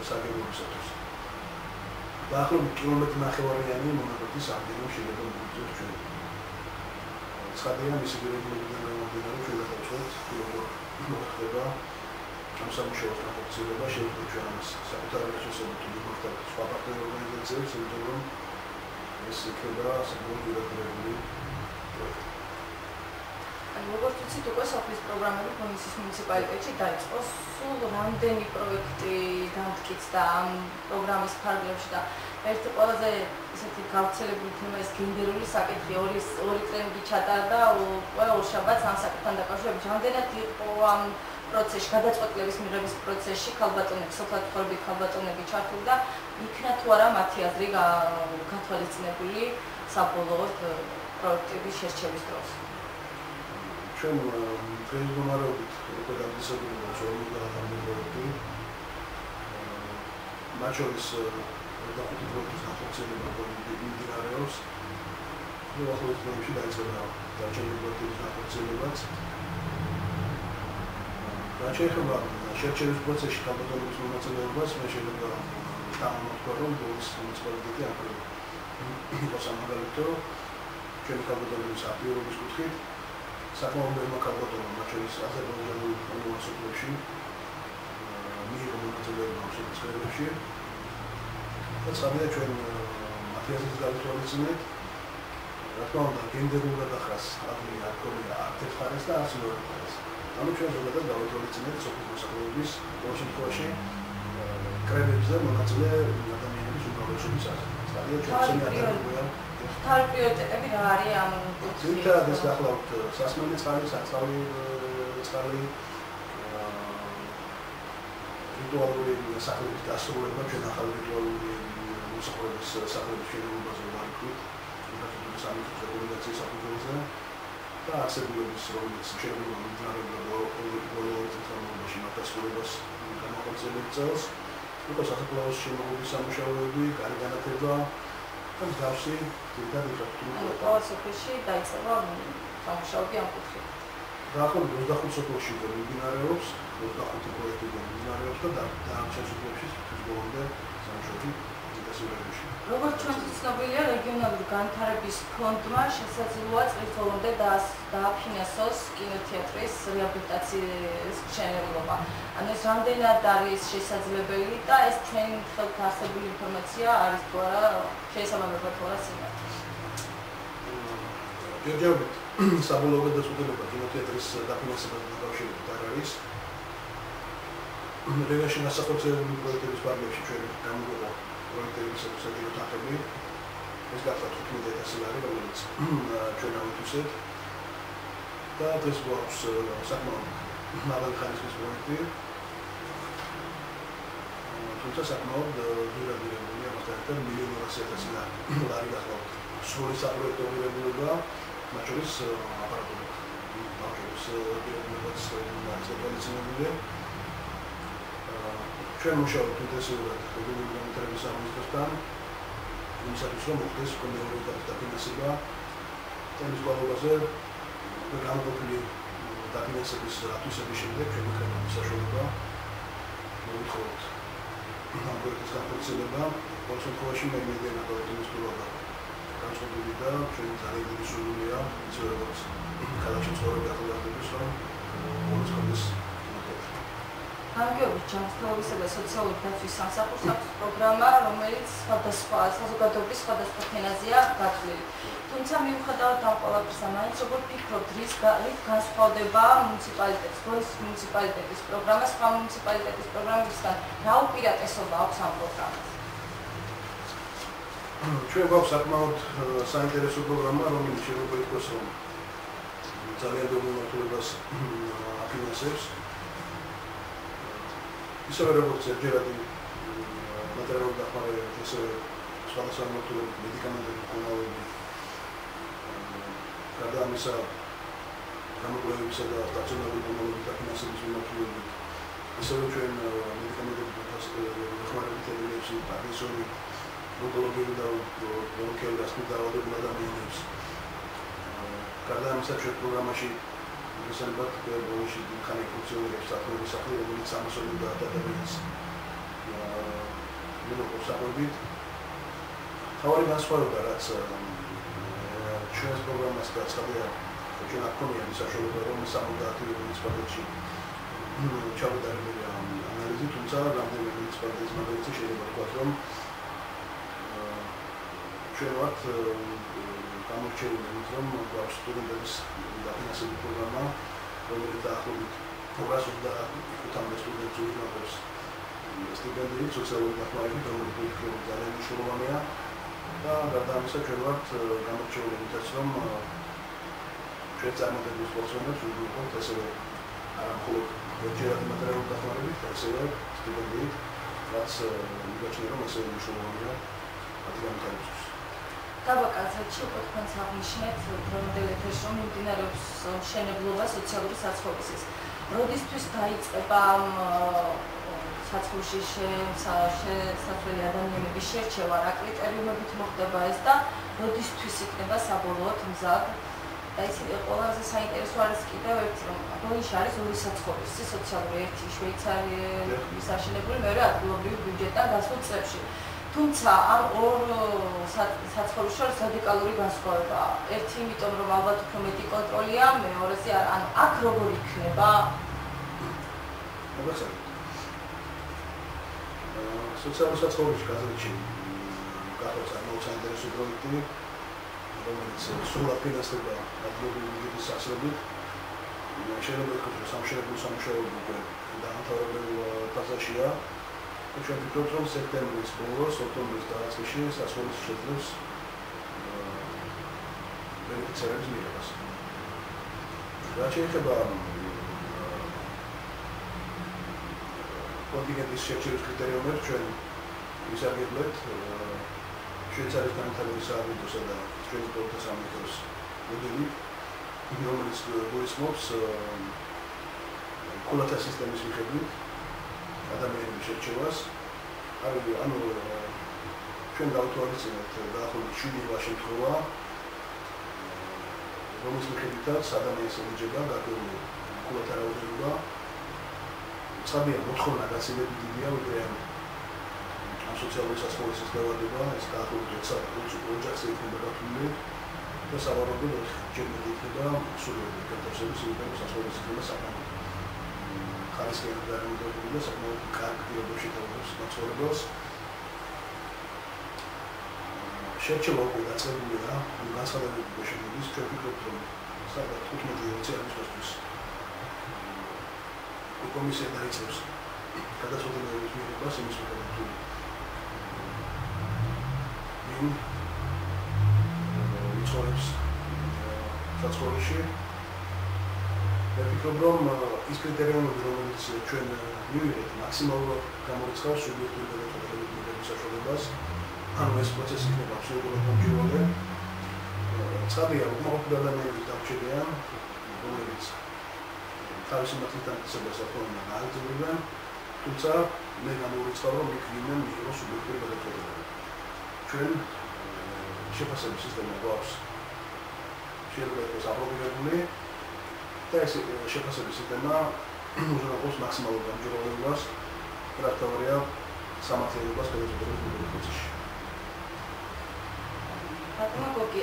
საგებობისათვის. დაახლოებით კილომეტრი-ნახევარიანი მონაკვეთის ამდენო შეიძლება მოგიწევს ჩვენ. ცხადია მისი რეგულირებიდან გამომდინარე ჩვენ გადავწყვეტ როგორ მოხდება ამ სამუშაოს განხორციელება, შევხვდით ჩვენ ამას საკუთარი რესურსებით მიმართავთ სხვა პარტნიორ ორგანიზაციებს, იმიტომ რომ ეს იქნება საკმაოდ ურთიერთობრივი პროექტი. როგორც ვიცით, უკვე სოფლის პროგრამები ქუთაისის მუნიციპალიტეტში დაიწყო. სულ რამდენი პროექტი დამტკიცდა ამ პროგრამის ფარგლებში და ერთი ყველაზე ისეთი გავრცელებული თემა ის გენდერული საკითხი, ორი ტრენდი ჩატარდა ყველა ორშაბათს ამ საკითხთან დაკავშირებით. რამდენად იყო ამ პროცესში, გადაწყვეტილების მიღების პროცესში ქალბატონები, სოფლათმცხოვრები ქალბატონები ჩართული და იქნა თუ არა მათი აზრი გათვალისწინებული საბოლოოდ პროექტების შერჩევის დროს? ჩვენ დღეს მდგომარეობით უკვე დამტკიცებული ვართ 50 პროექტი. მათ შორის 25 პროექტის განხორციელება მიმდინარეობს. უახლოეს დღეებში დაიწყება დარჩენილი პროექტების განხორციელებაც. რაც შეეხება შერჩევის პროცესში ქალბატონების მონაწილეობას, მე შეიძლება დავამოწმო, რომ ბოლოს მუნიციპალიტეტი იყო სამაგალითო ჩვენი ქალბატონების აქტიურობის კუთხით. საკმაოდ ბევრი ქალბატონი, მათ შორის აზერბაიჯანული უნივერსიტეტებში მიიღო მონაწილეობა შეწყებებში. და ცხადია ჩვენ მათი აზრის გავითვალისწინეთ. რა თქმა უნდა, გენდერულ გადახრას ადვილი არ ქონია ერთ მხარეს და არც მეორე მხარეს. ანუ ჩვენ ზოგადად გავითვალისწინეთ სოფლის მოსახლეობის ყოველ შემთხვევაში კრებებზე მონაწილე ადამიანების უმრავლესობის აზრი. ცხადია ჩვენ თავი პრიორიტეტები რა არის ამ კუთხით? ძირითადად ეს გახლავთ სასმელი წყალი, საწვავი წყალი, რიტუალური სახლების დასრულება, ჩვენ ახალი რიტუალური მოსახლეობის სახლების შენობაზე ვარქვით, ინფრასტრუქტურის სამინისტროს რეკომენდაციის საფუძველზე და არსებულების, რომელიც შეიძლება მიმდინარეობდა ბოლო 2 წლის განმავლობაში მასშტაბურობას განახორციელებს წელს, იყო სასაფლაოს შემოღების სამუშაოები, კარი განათება და მსგავსი ძირითადი ინფრასტრუქტურული ყოველ სოფელში დაიწყება სამუშაოები ამ კუთხით. დაახლოებით 25 სოფელში მიმდინარეობს, 25 პროექტი მიმდინარეობს და დანარჩენ სოფელში თვითონ ბოლომდე სამუშაოები წესრიგებში. როგორც ჩვენთვის ცნობილია, რეგიონალური განვითარების ფონდმა შესაძლოა წლის ბოლომდე დააფინანსოს კინოთეატრის რეაბილიტაციის მშენებლობა. ანუ ეს რამდენად არის შესაძლებელი და ეს ჩვენ ხელთ არსებული ინფორმაცია არის თუ არა შესაბამება თუ არა სიმართლე. ჯერჯერობით საბოლოო გადაწყვეტილება კინოთეატრის დაფინანსებასთან დაკავშირებით არ არის. რეგიონში განსახორციელებული პროექტების პარალელში ჩვენ გამოგვიყვება პროექტების საერთო თანხები. ეს გახდა 15,000 ლარი, რომელიც ჩვენ ავითვისეთ. და დღეს გვაქვს საკმაოდ მაღალი ხარისხის პროექტი. თუმცა საკმაოდ ძირადირებული ამასთან ერთად 1,200,000 ლარი გახლავთ. სრული საპროექტო ღირებულება, მათ შორის აპარატური ბავშვების ღირებულებაც არის გადაცემული. ჩვენ მუშაობთ ინტენსიურად რეგიონული განვითარების სამინისტროსთან, იმისათვის რომ მოხდეს კონკრეტული დაფინანსება თემის გვალობაზე განყოფილი დაფინანსების ათვისების შემდეგ ჩვენ ვიქნებით საშუალება მოვიხოთ ამ პროექტის განხორციელება. ყოველ შემთხვევაში მე იმედია ნაკლებად მისულობა განსხვავებული და ჩვენი ძალიან დიდი სურვილია ისე როგორც ქალაქში ცხოვრები ახალგაზრდების რომ όλოს კონდეს გამგეობის ჯანმრთელობისა და სოციალური დაცვის სამსახურს აქვს პროგრამა, რომელიც სხვადასხვა საზოგადოების სხვადასხვა თემაზეა გათვლილი. თუმცა მიუხედავად ამ ყველაფრისა, მაინც როგორ ფიქრობთ, რით განსხვავდება მუნიციპალიტეტის, გორის მუნიციპალიტეტის პროგრამა სხვა მუნიციპალიტეტის პროგრამებისგან? რა უპირატესობა აქვს ამ პროგრამას? ჩვენ გვაქვს საკმაოდ საინტერესო პროგრამა, რომელიც შეიძლება ითქვას, რომ ძალიან ბევრ მიმართულებას აფინანსებს. ისევე როგორც ჯერადი მატერიალური დახმარება, ისევე სხვადასხვა მიმართულებით მედიკამენტები, კომუნალური გარდა ამისა გამოკვლევებისა და სტაციონარული კომუნალური დაფინანსების მიმართულებით, ისევე ჩვენ მედიკამენტები დახმარებით ელეებში პარკინსონი, ონკოლოგიური და ონკოლოგიური ასეთი დაავადებულ ადამიანებს. გარდა ამისა ჩვენ პროგრამაში მისამბათ ბოლოში ხანი ფუნქციონირებს საფრთხის სახლი, რომელიც 300 ადამიანს მოგოხსაობით. თავარი განსხვავება, რაც ჩვენს პროგრამას გაცხადია, ჩვენ აქ ქონია საშუალება, რომ 70 მუნიციპალიტეტში ჩავედარებია ანალიზი, თუმცა რამდენიმე მუნიციპალიტეტის მაგალითი შეიძლება ვთქვათ, რომ ჩვენ ვართ გამორჩეული, რომ გვაქვს სტუდენტების დაფინანსების პროგრამა, რომელიც დაახლოებით 225 სტუდენტს უზრუნველყოფს სტიპენდიით, სოციალური დახმარებით, რომელიც ვფიქრობ ძალიან მნიშვნელოვანია. და გარდა ამისა, ჩვენ ვართ გამორჩეული იმითაც, რომ ჩვენ წარმატებულ სპორტსმენებს უზრუნველყოფთ ასევე არა მხოლოდ ჯერადი მატერიალური დახმარებით, ასევე სტიპენდიით, რაც მიგაჩნია, რომ ასევე მნიშვნელოვანია მათი განვითარებისთვის. Dabaqazatchi უკვე თქვენს აღნიშნეთ დროინდელ ეთერში, რომ მიმდინარეობს მშენებლობა სოციალური საცხოვრისის. როდისთვის დაიწყება ამ საცხოვრისში შესაძლებელი ადამიანების შერჩევა, რა კრიტერიუმებით მოხდება ეს და როდისთვის იქნება საბოლოოდ მზად? და ისე ყველაზე საინტერესო არის კიდევ ერთი, რომ ბოლოში არის ორი საცხოვრისი, სოციალური, ერთი შვეიცარიის აშენებული, მეორე ადგილობრივი ბიუჯეტიდან გასულ წლებში. თუმცა ამ ორ საცხოვრისს შორის რადიკალური განსხვავებაა. ერთი იმიტომ, რომ ალბათ უფრო მეტი კონტროლია, მეორეზე არა. ანუ აქ როგორ იქნება? მოგესალმებით. სოციალურ საცხოვრისში გაზეთში გახდა საკმაოდ საინტერესო პროექტი, რომელიც სრულად ფინანსდება ადგილობრივი ბიუჯეტის საშუალებით. შეიძლება ითქვას, რომ სამშენებლო სამუშაოები უკვე დაამთავრებელ ფაზაშია. ჩვენ ვფიქრობთ, რომ სექტემბრის ბოლოს, ოქტომბრის დასაწყისში საცხოვრისს შეძლებს ბენეფიციარების მიღებას. რაც შეეხება კონტინგენტის შერჩევის კრიტერიუმებს, ჩვენ ვისარგებლეთ შვეიცარიის განვითარების სააგენტოსა და ჩვენი პროექტთა სამინისტროს მოდელი, რომელიც გულისხმობს კულათა სისტემის მიხედვით ადამიანების შერჩევას. ანუ ჩვენ გავთვალისწინებთ დაახლოებით 7 შემთხვევა, რომლის მიხედვითაც ადამიანს ელოდება გარკვეული კულათა რაოდენობა. ცხადია, მოთხოვნა გაცილებით დიდია, ვიდრე ამ სოციალური სასწაულის დაავადება, ეს დაახლოებით 6 ოჯახს იქნება გათვლილი და სავარაუდოდ ჯერ მეტი იქნება სულიერი კატასტროფების იმედად სასწაულის იქნება საკმაოდ ხარისხიანი გარემოებები და საკმაოდ კარგ პირობებში თავის მაცხოვრებელს. შერჩევა უკვე დაწყებულია, განსხვავებული შენობების ჩვენ ვფიქრობთ, რომ სადღაც 15-20 აგვისტოსთვის კომისია დაიწყებს გადაწყვეტილებების მიღებას იმის მიხედვით, თუ ვინ იცხოვრებს საცხოვრებელში. ვფიქრობ, რომ ის კრიტერიუმები, რომელიც ჩვენ მივიღეთ, მაქსიმალურად გამორიცხავს სუბიექტური გადაწყვეტილების მიღების საშუალებას. ანუ ეს პროცესი იქნება აბსოლუტურად გამჭირვალე. ცხადია, უკმაყოფილო ადამიანების დარჩენია, რომლებიც თავისი მართლისთანხმებას აფორმებენ აიძულებენ, თუმცა მე გამორიცხავ, რომ იქ ვინმე მიიღოს სუბიექტური გადაწყვეტილება. ჩვენ შეფასების სისტემა გვაქვს შეიძლება იყოს აპრობირებული და ეს შეფასების სისტემა უზრუნველყოფს მაქსიმალურ გამჭირვალეობას და რა თქმა უნდა სამართლიანობას გადაწყვეტილების პროცესში. Გოგი,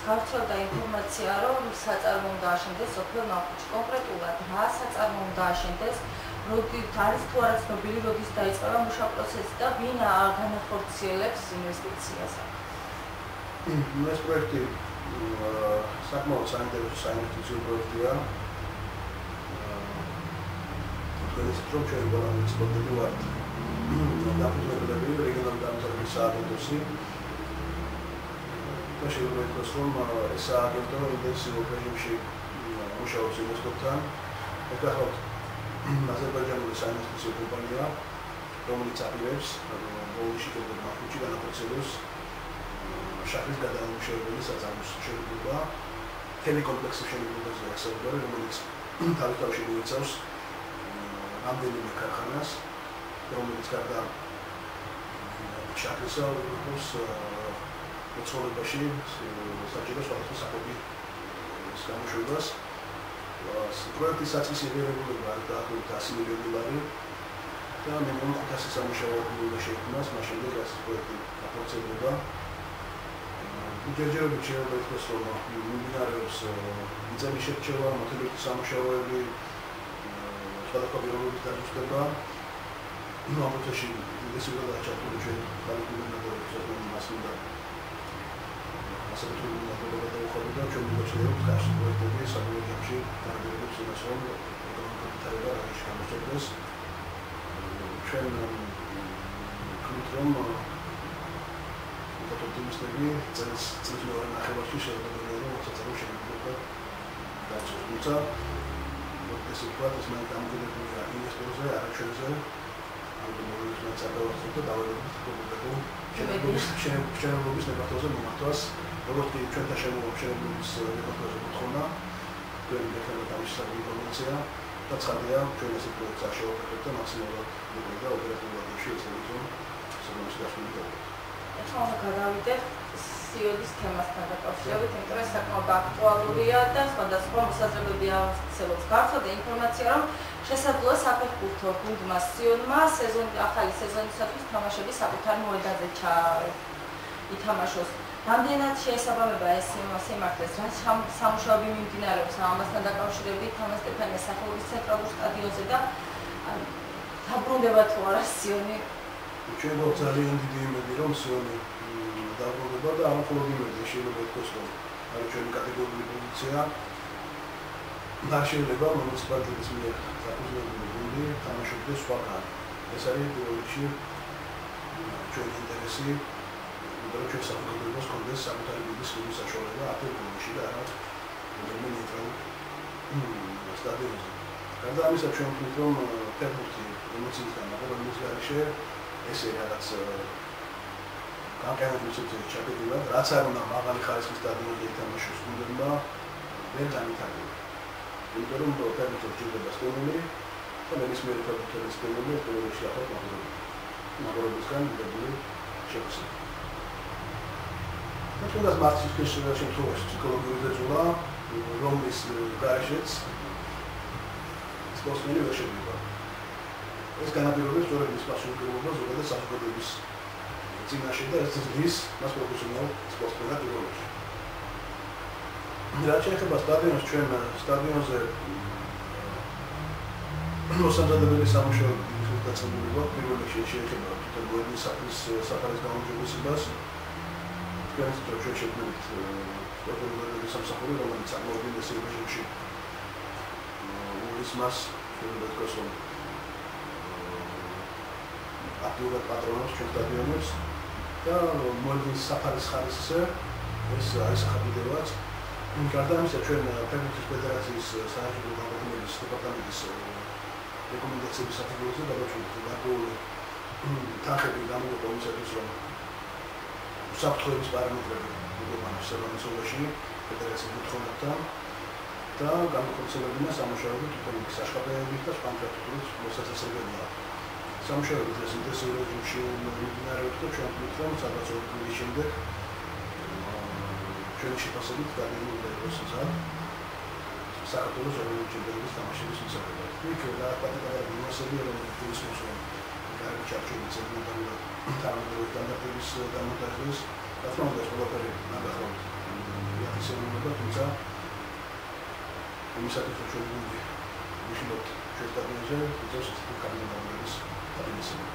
გავრცელდა ინფორმაცია, რომ საწარმო უნდა აშენდეს სოფელ ნავთობში. კონკრეტულად რა საწარმო უნდა აშენდეს, როდით არის თუ არა ცნობილი, როდის დაიწყება მუშა პროცესი და ვინ განახორციელებს ინვესტიციას? ეს პროექტი საკმაოდ საინტერესო საინვესტიციო პროექტია. თქვენს რომ ჩვენ ექსპორტები ვართ დაფუძნებლები რეგიონალური განვითარების სააგენტოში. და შეიძლება ითქვას, რომ ეს სააგენტო ინტენსიურ რეჟიმში მუშაობს ინვესტორთან. ეს გახლავთ აზერბაიჯანული საინვესტიციო კომპანია, რომელიც აპირებს ბოლოში კიდევ მახუჩი განახორციელოს შაქრის გადამამუშავებელი საწარმოს შენობება, ტელეკომპლექსის შენობაზე ასაუბარი, რომელიც თავისთავად მოიცავს რამდენიმე ქარხანას, რომელიც გარდა შაქრისა უყურებს მოცხოვრებაში საჭირო სხვადასხვა საკვების გამოშვებას. პროექტის საწყისი ღირებულება არის დაახლოებით 100 მილიონი ლარი და მინიმუმ 500 სამუშაო ადგილი შექმნას, მას შემდეგ ეს პროექტი გახორციელდება. ჯერჯერობით შეიძლება ითქვას, რომ მიმდინარეობს მიწების შერჩევა, მოთხოვნის სამუშაოები, სხვადასხვა პირობების დაზუსტება. ამ პროცესში ინტენსიურად ჩართული ჩვენ განვითარებული მას უნდა ასევე თუნდაც დაუხმოვდა ჩვენ ვიჩვენებთ გასულ პროექტებში საბოლოოში დაგეგმებს იმას რომ განვითარება არის გამოწვევს ჩვენ ვქნით რომ ოპტიმისტები წელს მეორე ნახევარში შეიძლება რომ საწარმო შეგვიძლია დაწყოთ. ეს უკვე ის მე დამოკიდებულია ინვესტორზე, არაჩვენზე. ამ მომენტში სადავასო და დავერების პრობლემები შენობების ნებართვაზე მომართვას, როგორც კი ჩვენთან შემოგვიყვანოს ნებართვაზე მოთხოვნა, თქვენ გეხმაროთ ამის ინფორმაცია და ცხადია ჩვენ ეს პროექტს აღშევაკეთებთ და მაქსიმალურად და ოპერატიულად შეიძლება სამომავლო დასრულდება. ახლა გადავიდეთ სიოდის თემასთან დაკავშირებით, იმიტომ რომ საკმაოდ აქტუალურია და სხვადასხვა მოსაზრებები ავსწრებთ. გავრცელდა ინფორმაცია, რომ შესაძლოა საფეხბურთო გუნდმა სიონმა ახალი სეზონისათვის თამაშები საკუთარ მოედანზე ითამაშოს. რამდენად შეესაბამება ეს სიმართლეს, რა სამუშაოები მიმდინარეობს ამასთან დაკავშირებით თამარ სტეფანეს სახელობის ცენტრალურ სტადიონზე და დაბრუნდება თუ არა სიონი? ჩვენ გვაქვს ძალიან დიდი იმედი, რომ სიონი დაბრუნდება და ამ მხოლოდ იმედი შეიძლება ითქვას, რომ არის ჩვენი კატეგორიული პოზიცია. და შეიძლება მუნიციპალიტეტის მიერ დაფუძნებული გუნდი თამაშობდეს სხვაგან. ეს არის პირველ რიგში ჩვენი ინტერესი, რომ ჩვენ საფეხბურთოს კონდეს საკუთარი გუნდის ხმის საშუალება აფრიკაში და არა ნეიტრალურ სტადიონზე. გარდა ამისა, ჩვენ ვთქვით, რომ ფეხბურთი ემოციისგან აღებულის გარეშე ესე რაღაც განკარგული სივრცეში ჩაკეტილად, რაც არ უნდა მაღალი ხარისხის სტადიონზე ითამაშოს გუნდებმა, ვერ განვითარდება. იმიტომ რომ ფეხბურთი ჭირდება სტუმრები და ნებისმიერი ფეხბურთელის სტუმრები პირველში ახალ მაგორებისგან მიღებული შეფასება. თუნდაც მართლის შემთხვევაში ფსიქოლოგიური ზეწოლა, რომლის გარეშეც სპორტსმენი ვერ შეგვიყვება. ეს განაპირობებს სწორედ ის პასუხისმგებლობა ზოგადად საზოგადოების წინაშე და ეს ზრდის მას პროფესიონალ სპორტსმენად იღებენ. რაც შეეხება სტადიონს, ჩვენ სტადიონზე მოსამზადებელი სამუშაოები გაწეული გვაქვს. პირველ რიგში შეეხება თვითონ მოედნის საფარის გაუმჯობესებას. თქვენს დროშებს შექმნით სპორტული სამსახური, რომელიც წარმოადგენს რეჟიმში ურის მას შეიძლება ითქვას, რომ აქტიურად პატრონობს ჩვენ სტადიონებს და მოედნის საფარის ხარისხზე ეს არის ახალგაზრდაც. გარდა ამისა, ჩვენ ფეხბურთის ფედერაციის საერთო განყოფილების დეპარტამენტის რეკომენდაციების საფუძველზე გადავწყვეტ გარკვეული თანხები გამოგვიყვება იმისათვის, რომ უსაფრთხოების პარამეტრები მოგებანოს სეზონში ფედერაციის მოთხოვნებთან და განხორციელებინა სამუშაოები თვითონ საშუალებებით და სპანკრატული მოსაწესრიგებია. სამუშაოები დღეს ინტენსიურ რეჟიმში მიმდინარეობს და ჩვენ ვფიქრობთ, რომ სადღაც 2 კვირის შემდეგ ჩვენი შეფასებით გადაიღება იყოს საქართველოს ეროვნული ჩემპიონატის თამაშების მისაღებად. იქ პატარა მიმოსები რომელიც მოსულ კარგი ჩარჩოები ცნობილია თანამედროვე სტანდარტების დამონტაჟის და თუმცა ყველაფერი ნახავთ იაფისებულა, თუმცა იმისათვის რომ ჩვენ ვიშლოთ ჩვენ სტადიონზე თვითონ კაბინეტის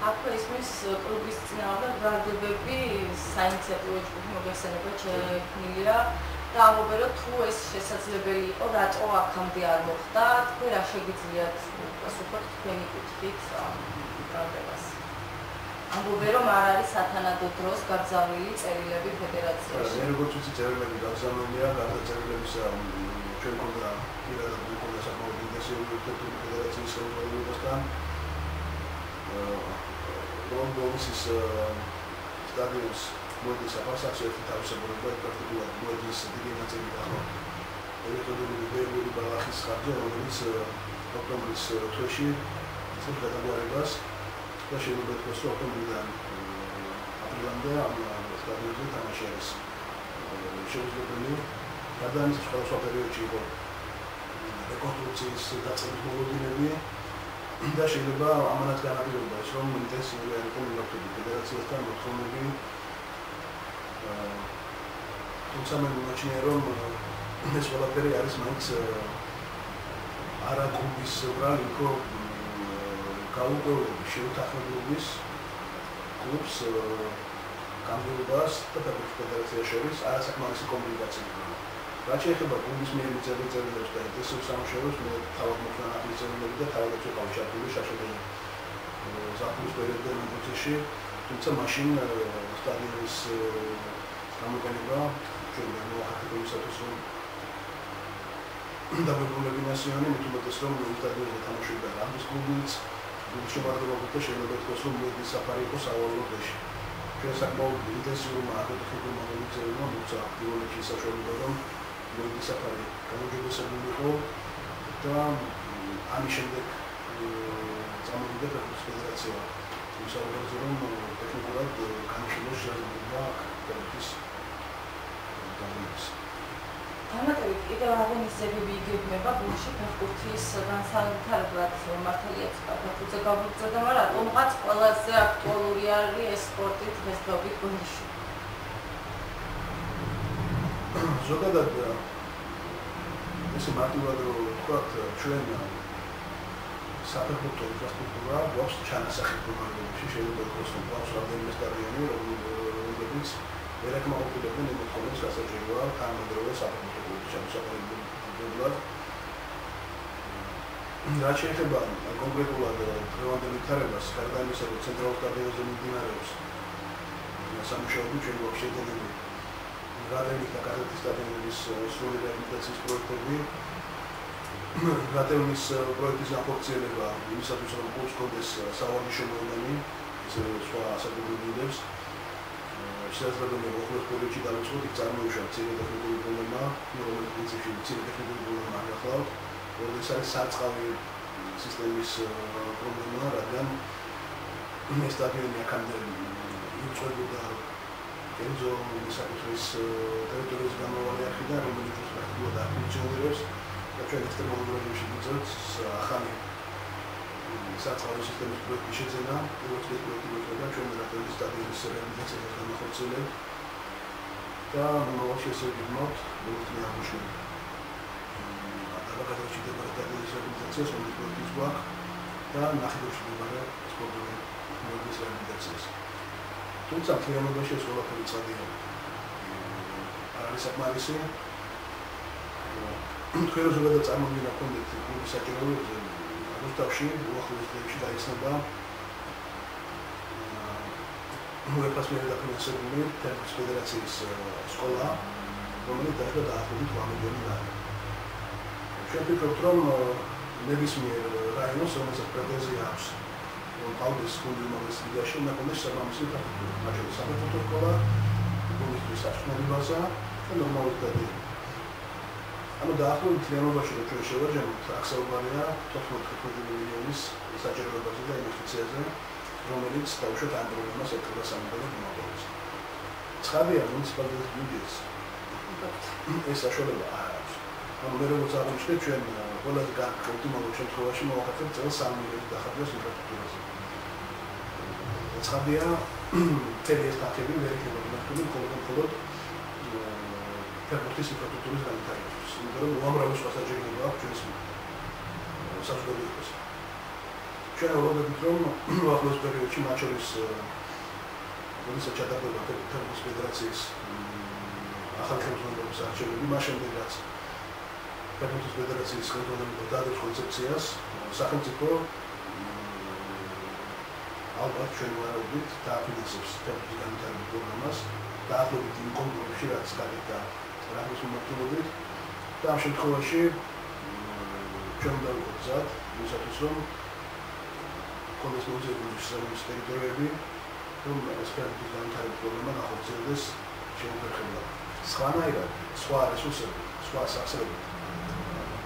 აქვე ისმის კლუბის წინააღმდეგ ბრალდებები საინიციატივო ჯგუფი მოგესალმება შექმნილია და ამბობენ თუ ეს შესაძლებელი იყო, რატო აქამდე არ მოხდა, თქვენ რა შეგიძლიათ პასუხობთ თქვენი კუთხით ბრალდებას. ამბობენ რომ არ არის სათანადო დროს გაგზავნილი წერილები ფედერაციაში. როგორც ვიცი, წერილები გაგზავნილია, გარდა წერილებისა ჩვენ გქონდა პირადად მქონდა საკმაოდ ინტენსიური ურთიერთობა ფედერაციის ხელმძღვანელობასთან. ლონდონის სტადიონს მოედნის საფასადზე ერთი თავისებურება პრაქტიკულად მოედნის დიდი ნაწილი ახლა ელექტროდრომული ბერგული ბალახის ხარჯზე, რომელიც ოქტომბრის თვეში ცდილობს გადაგვარებას და შეიძლება ითქვას, რომ ოქტომბრიდან აპრილამდე ამ სტადიონზე თამაში არის შეუძლებელი. გარდა ამისა, სხვადასხვა პერიოდში იყო რეკონსტრუქციის დაწყების მოლოდინები და შეიძლება ამანაც განაპირობა ის, რომ ინტენსიური არის კონტაქტები ფედერაციასთან, მოთხოვნები. თუმცა მე მიმაჩნია, რომ ეს ყველაფერი არის მაინც არა კლუბის ბრალი, უფრო გაუგებრობის შეუთანხმებლობის კლუბს განყოფილებას და ფედერაციას შორის არასაკმარისი კომუნიკაცია. რაც შეეხება კლუბის მიერ მიწებულ წერილებს და ინტენსიურ სამუშაოებს, მე თავად მოხდა წერილები და თავადაც ვიყავ ჩართული შაშობელი ზაფხულის პერიოდიდან პროცესში, თუმცა მაშინ სტადიონის გამოყენება ჩვენ მოახერხეთ იმისათვის, რომ დაბრუნებინა სიონი, მით უმეტეს, რომ სტადიონზე თამაშობდა რამის კლუბიც, კლუბის შემადგენლობით და შეიძლება ითქვას, რომ მოედნის საფარი იყო სავალალო დღეში. ჩვენ საკმაოდ ინტენსიურმა აკეთებულმა მოიწევმა მოუწა პირველი საშუალება, რომ მოედნის საფარი გამოჯობესებული იყო და ამის შემდეგ წამოვიდა ფეხბურთის ფედერაცია იმსაუბრებზე, რომ ტექნიკურად განხილოს შესაძლებლობა ფეხბურთის განვითარებას. დამატებით კიდევ აღონისებები იგებნება გულში ფეხბურთის განსაკუთრებულად მართალია ფეხბურთზე გავრცელდა, მაგრამ რატომღაც ყველაზე აქტუალური არის ეს სპორტი დღესდღეობით გულში. ზოგადად ესე მარტივად რომ ვთქვათ, ჩვენ საფეხბურთო ინფრასტრუქტურა გვაქვს ჩანასახით პროგრამებში, შეიძლება ითქვას, რომ გვაქვს რამდენიმე სტადიონი, რომლებიც ვერ აკმაყოფილებენ იმ მოთხოვნებს, გასაჭიროა თანამედროვე საფეხბურთო კლუბის ჩამოსაყრებლად. რაც შეეხება კონკრეტულად დღევანდელ ვითარებას, გარდა იმისა, რომ ცენტრალურ სტადიონზე მიმდინარეობს სამუშაოები, ჩვენ გვაქვს შეგრძნილი რადენის და კაზეთის სტადიონების სრული რეაბილიტაციის პროექტები. რადენის პროექტის განხორციელება იმისათვის, რომ კლუბს ჰქონდეს სავარჯიშო მოედანი, ისევე სხვა საკუთრებულებს. შესაძლებელია მოხდეს პერიოდში დავიწყოთ, იქ წარმოიშვა მცირე ტექნიკური პრობლემა, რომელიც პრინციპში მცირე ტექნიკური პრობლემა არ გახლავთ, რომელიც არის სარწყავი სისტემის პრობლემა, რადგან ეს სტადიონი აქამდე იწვევდა კენძო საკუთრის ტერიტორიის გამავალი არხიდან, რომელიც პრაქტიკულად არ ფუნქციონირებს და ჩვენ ექსტრემალურ რეჟიმში ვიწევთ ახალი საწყარო სისტემის პროექტის შეძენა, როგორც ეს პროექტი მოხდა ჩვენ რატოვის სტადიონის რეალიზაციას განახორციელებთ და მომავალში ესე ვიგმოთ, როგორც მეამბოში. გადაგაჭირდება სტადიონის რეალიზაციას, რომელიც პროექტის გვაქვს და ნახევარში მდებარე სპორტული მოედნის რეალიზაციას. თუმცა მთლიანობაში ეს ყველაფერი ცხადია. არ არის საკმარისი. თქვენ ზოგადად წარმოგიდგენთ კონდეთ კლუბის საჭიროებებზე აგვისტოში უახლოეს დღეებში დაიხსნება UEFA-ს მიერ დაფინანსებული თერმოს ფედერაციის სკოლა, რომელიც დაიწყო დაახლოებით 8 მილიონი ლარი. ჩვენ ვფიქრობთ, რომ ნებისმიერ რაიონს, რომელსაც პრეტენზია აქვს ყავდეს გუნდი უმაღლეს ლიგაში, უნდა კონდეს სამამისი ინფრასტრუქტურა, მათ შორის საფეხბურთო სკოლა, გუნდის საშუალო ბაზა და ნორმალური სტადიონი. ანუ დაახლოებით მთლიანობაში რო ჩვენ შევარჯამოთ, აქსაუბარია 14 მილიონის საჭიროებაზე და ინვესტიციაზე, რომელიც დაუშვათ ამ პროგრამას ეკრება სამხედრო მომავალს. ცხადია, მუნიციპალიტეტის ბიუჯეტს ეს საშუალება არ აქვს. ანუ მე როგორც აღნიშნე, ჩვენ ყველაზე გარკვეული მომავალ შემთხვევაში მოვახერხებთ წელს 3 მილიონი დახარჯვას ინფრასტრუქტურაზე. ცხადია, მთელი ეს ფაქტები ვერ იქნება მართული მხოლოდ ფეხბურთის ინფრასტრუქტურის განვითარებას. იმიტომ რომ უამრავი სხვა საჭიროება აქვს ჩვენს საზოგადოებას. ჩვენ ვფიქრობთ, რომ უახლოეს პერიოდში მათ შორის როდესაც ჩატარდება თერმოს ფედერაციის ახალი ხელმძღვანელობის არჩევნები, მას შემდეგ რაც თერმოს ფედერაციის ხელმძღვანელობა დაადებს კონცეფციას, სახელმწიფო ალბათ ჩვენ ვარაუდით დააფინანსებს თერმოს განვითარების პროგრამას, დაახლოებით იმ კონკრეტში რაც გაკეთდა რაგბის მიმართულებით და ამ შემთხვევაში ჩვენ უნდა ვიყოთ გზად, იმისათვის რომ კონდეს მოძებნული შესაბამისი ტერიტორიები, რომ ეს ფეხბურთის განვითარების პროგრამა განხორციელდეს შეუერთებლად. სხვანაირად, სხვა რესურსები, სხვა სახსრები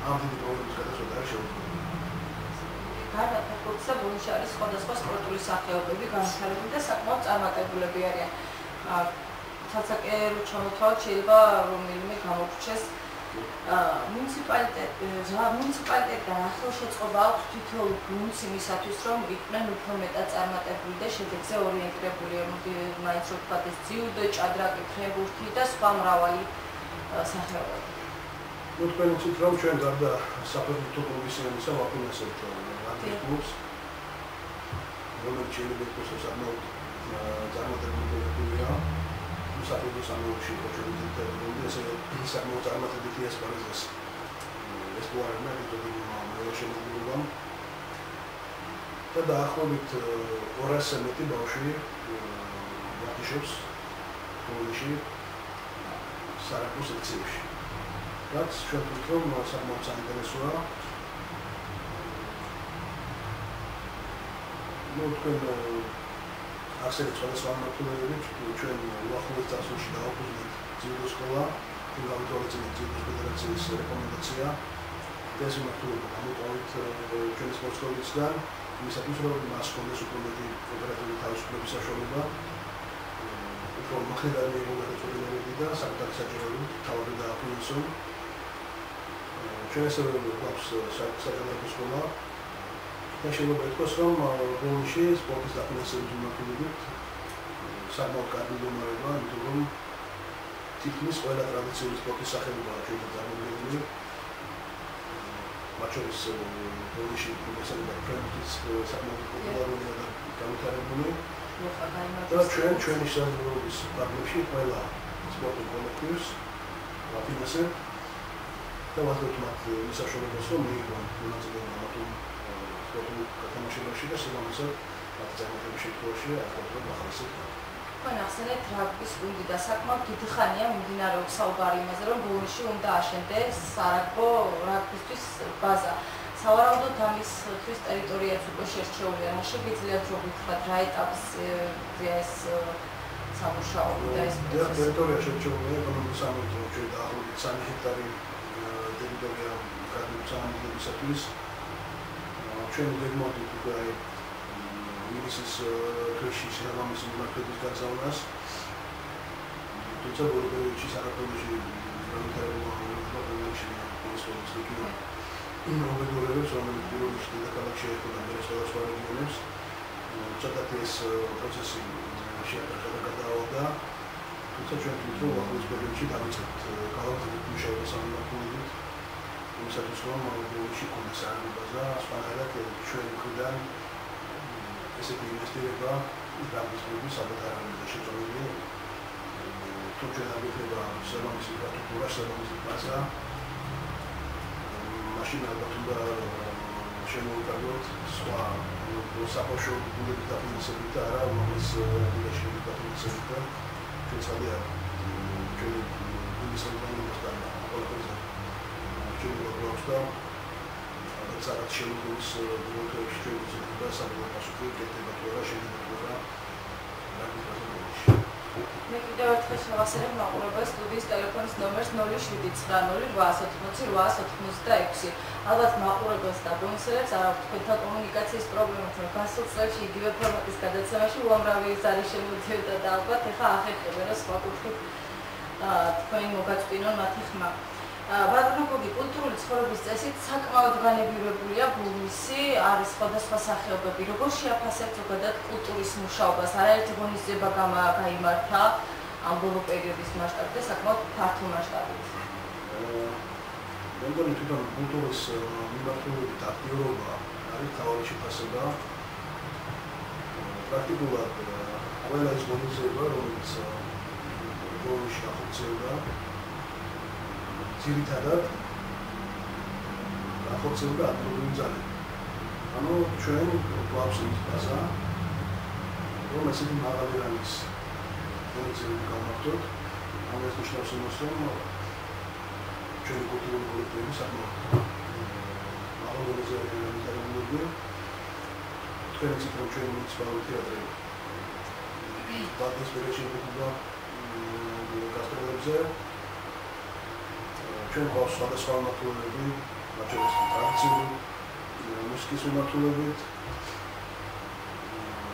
ამ დიდი პრობლემის გადაწყვეტა არ შეუძლია. გარდა ფეხბურთისა, ბუნში არის სხვადასხვა სპორტული სახეობები განვითარებული და საკმაოდ წარმატებულები არიან. ცალსაკერულ ჩამოთავად შეიძლება რომელიმე გამოგვჩეს მუნიციპალიტეტთან ახლოშეწყობა აქვს თითოეულ გუნდს იმისათვის, რომ იყვნენ უფრო მეტად წარმატებული და შედეგზე ორიენტირებული, მაინც რო ვთქვათ ეს ძიუდო, ჭადრაკი, ფეხბურთი და სხვა მრავალი სახეობები. თქვენ იცით, რომ ჩვენ გარდა საფეხბურთო კლუბის იმისა ვაფინანსებთ რაგბის კლუბს, რომელიც შეიძლება იყოს საკმაოდ წარმატებული კლუბია. საფეხბურთო სამეურნეოში პროექტები ესე საკმაოდ წარმატებითი ესპანიზეს ესპუარებმა დიდებული შემოგვიყვება და დაახლოებით 200-ზე მეტი ბავშვი ვარჯიშობს გუნდში სარაკმო სექციაში. რაც ჩვენ ვფიქრობ, რომ საკმაოდ საინტერესოა. თქვენ ახსენეთ სხვადასხვა მმართველობებით, ჩვენ უახლოეს წარსულში დავაფუძნეთ ძიუდო სკოლა, თუ გავითვალისწინეთ ძიუდოს ფედერაციის რეკომენდაცია და ეს მმართველობა გამოტოვით ჩვენი სპორტსკოლისგან, იმისათვის, რომ მას ჰქონდეს უფრო მეტი ოპერატიული თავისუფლების საშუალება, უფრო მოხდარი მიიღო გადაწყვეტილებები და საკუთარი საჭიროებით თავები დააფინანსონ. ჩვენ ასევე გვაქვს საჯარიმო სკოლა. და შეიძლება ითქვას, რომ ბოლოში სპორტის დაფინანსების მიმართულებით საკმაოდ კარგი მდგომარეობა, იმიტომ რომ თითქმის ყველა ტრადიციული სპორტის სახეობაა ჩვენ წარმოგვიდგენილი. მათ შორის ბოლოში მოგესალმება ფრენკის საკმაოდ პოპულარულია და განვითარებული. და ჩვენი საზოგადოების პარტნიორში ყველა სპორტულ კოლექტივს ვაფინანსებთ და ვაძლევთ მათ ის საშუალებას, რომ მიიღონ მონაწილეობა მათი გათამაშებაში და შესაბამისად მათი წარმატების შემთხვევაში ახალგაზრდა ახალისებს. თქვენ ახსენეთ რაგბის გუნდი და საკმაოდ დიდი ხანია მიმდინარეობს საუბარი იმაზე, რომ ბოლოში უნდა აშენდეს სარაგბო რაგბისთვის ბაზა. სავარაუდოდ ამისთვის ტერიტორიაც უკვე შერჩეულია. რა შეგიძლიათ რომ ვთქვათ, რა ეტაპზეა ეს სამუშაო და ეს პროცესი? ტერიტორია შერჩეულია, ეკონომიკის სამართლით ჩვენ დაახლოებით 3 ჰექტარი ტერიტორია რაგბის სამართლისათვის. ჩვენ ვეგმოდით უკვე ინგლისის თვეში შესაბამისი მიმართულების გაზავნას. თუმცა ბოლო პერიოდში საქართველოში განვითარებულმა პრობლემებში მოსწავლეს იქნება. მოგებულებს, რომელიც პირველში დედაქალაქში ერქვა და მერე სხვადასხვა რეგიონებს. ცოტათი ეს პროცესი შეატარდა და გადაავალდა. თუმცა ჩვენ თვითონ უახლოეს პერიოდში დავიწყებთ გავაგრძელებთ მუშაობა სამმართველოებით. იმისათვის რომ ბოლოში კონდეს არბაზა, სხვანაირად ჩვენ მხრიდან ესეთი ინვესტირება გამოსვლების საბადარებდა შეწყვეტილი. თუ ჩვენ აღიქმება სერვისის ინფრასტრუქტურა, სერვისის ბაზა, მაშინ ალბათ უნდა შემოვიყვანოთ სხვა საფაშო გუნდების დაფინანსებით და არა უმაღლეს ლიგაში დაფინანსებით და ჩვენ ცალია ჩვენ გუნდის სამფლობელოს და ყველაფერზე ჩვენ გვაქვს და სადაც შემოგვიყვანს გუნდებში ჩვენ ვიზრდება საბოლოო პასუხი კეთდება თუ არა შეიძლება თუ არა მე კიდევ ერთხელ შევასრულებ მაყურებელს სტუდიის ტელეფონის ნომერს 0708088886. ალბათ მაყურებელს და ბონუსებს არ აქვს თქვენთან კომუნიკაციის პრობლემებს, რომ გასულ წლებში იგივე ფორმატის გადაცემაში უამრავი ის არის შემოდიოდა და ალბათ ეხლა ახერხებენ რომ სხვა კუთხით თქვენ მოგაწვინონ მათი ხმა. ბატონო გოგი, კულტურული ცხოვრების წესით საკმაოდ განებივრებულია ბულმისი, არის სხვადასხვა სახეობები. როგორ შეაფასებთ ზოგადად კულტურის მუშაობას? არაერთი ღონისძიება გაიმართა ამ ბოლო პერიოდის მასშტაბზე, საკმაოდ ფართო მასშტაბით. მე მგონი თვითონ კულტურის მიმართულებით აქტიურობა არის თავი შეფასება. პრაქტიკულად ყველა ის ღონისძიება, რომელიც ბოლოში ახორციელდა, ძირითადად ახორციელდა ადგილობრივი ძალები. ანუ ჩვენ გვაქვს ის ბაზა, რომ ესეთი მაღალი რანგის ღონისძიებები გავმართოთ. ამას ნიშნავს იმას, რომ ჩვენი კულტურული კოლექტივები საკმაოდ მაღალ ღონისძიებებში გამიტარებულები. თქვენ იცით, რომ ჩვენი მუნიციპალური თეატრი ბაგის პერიოდში იმყოფება გასტროლებზე. ჩვენ გვაქვს სხვადასხვა მმართველები, მათ შორის ტრადიციული მუსიკის მმართველებით,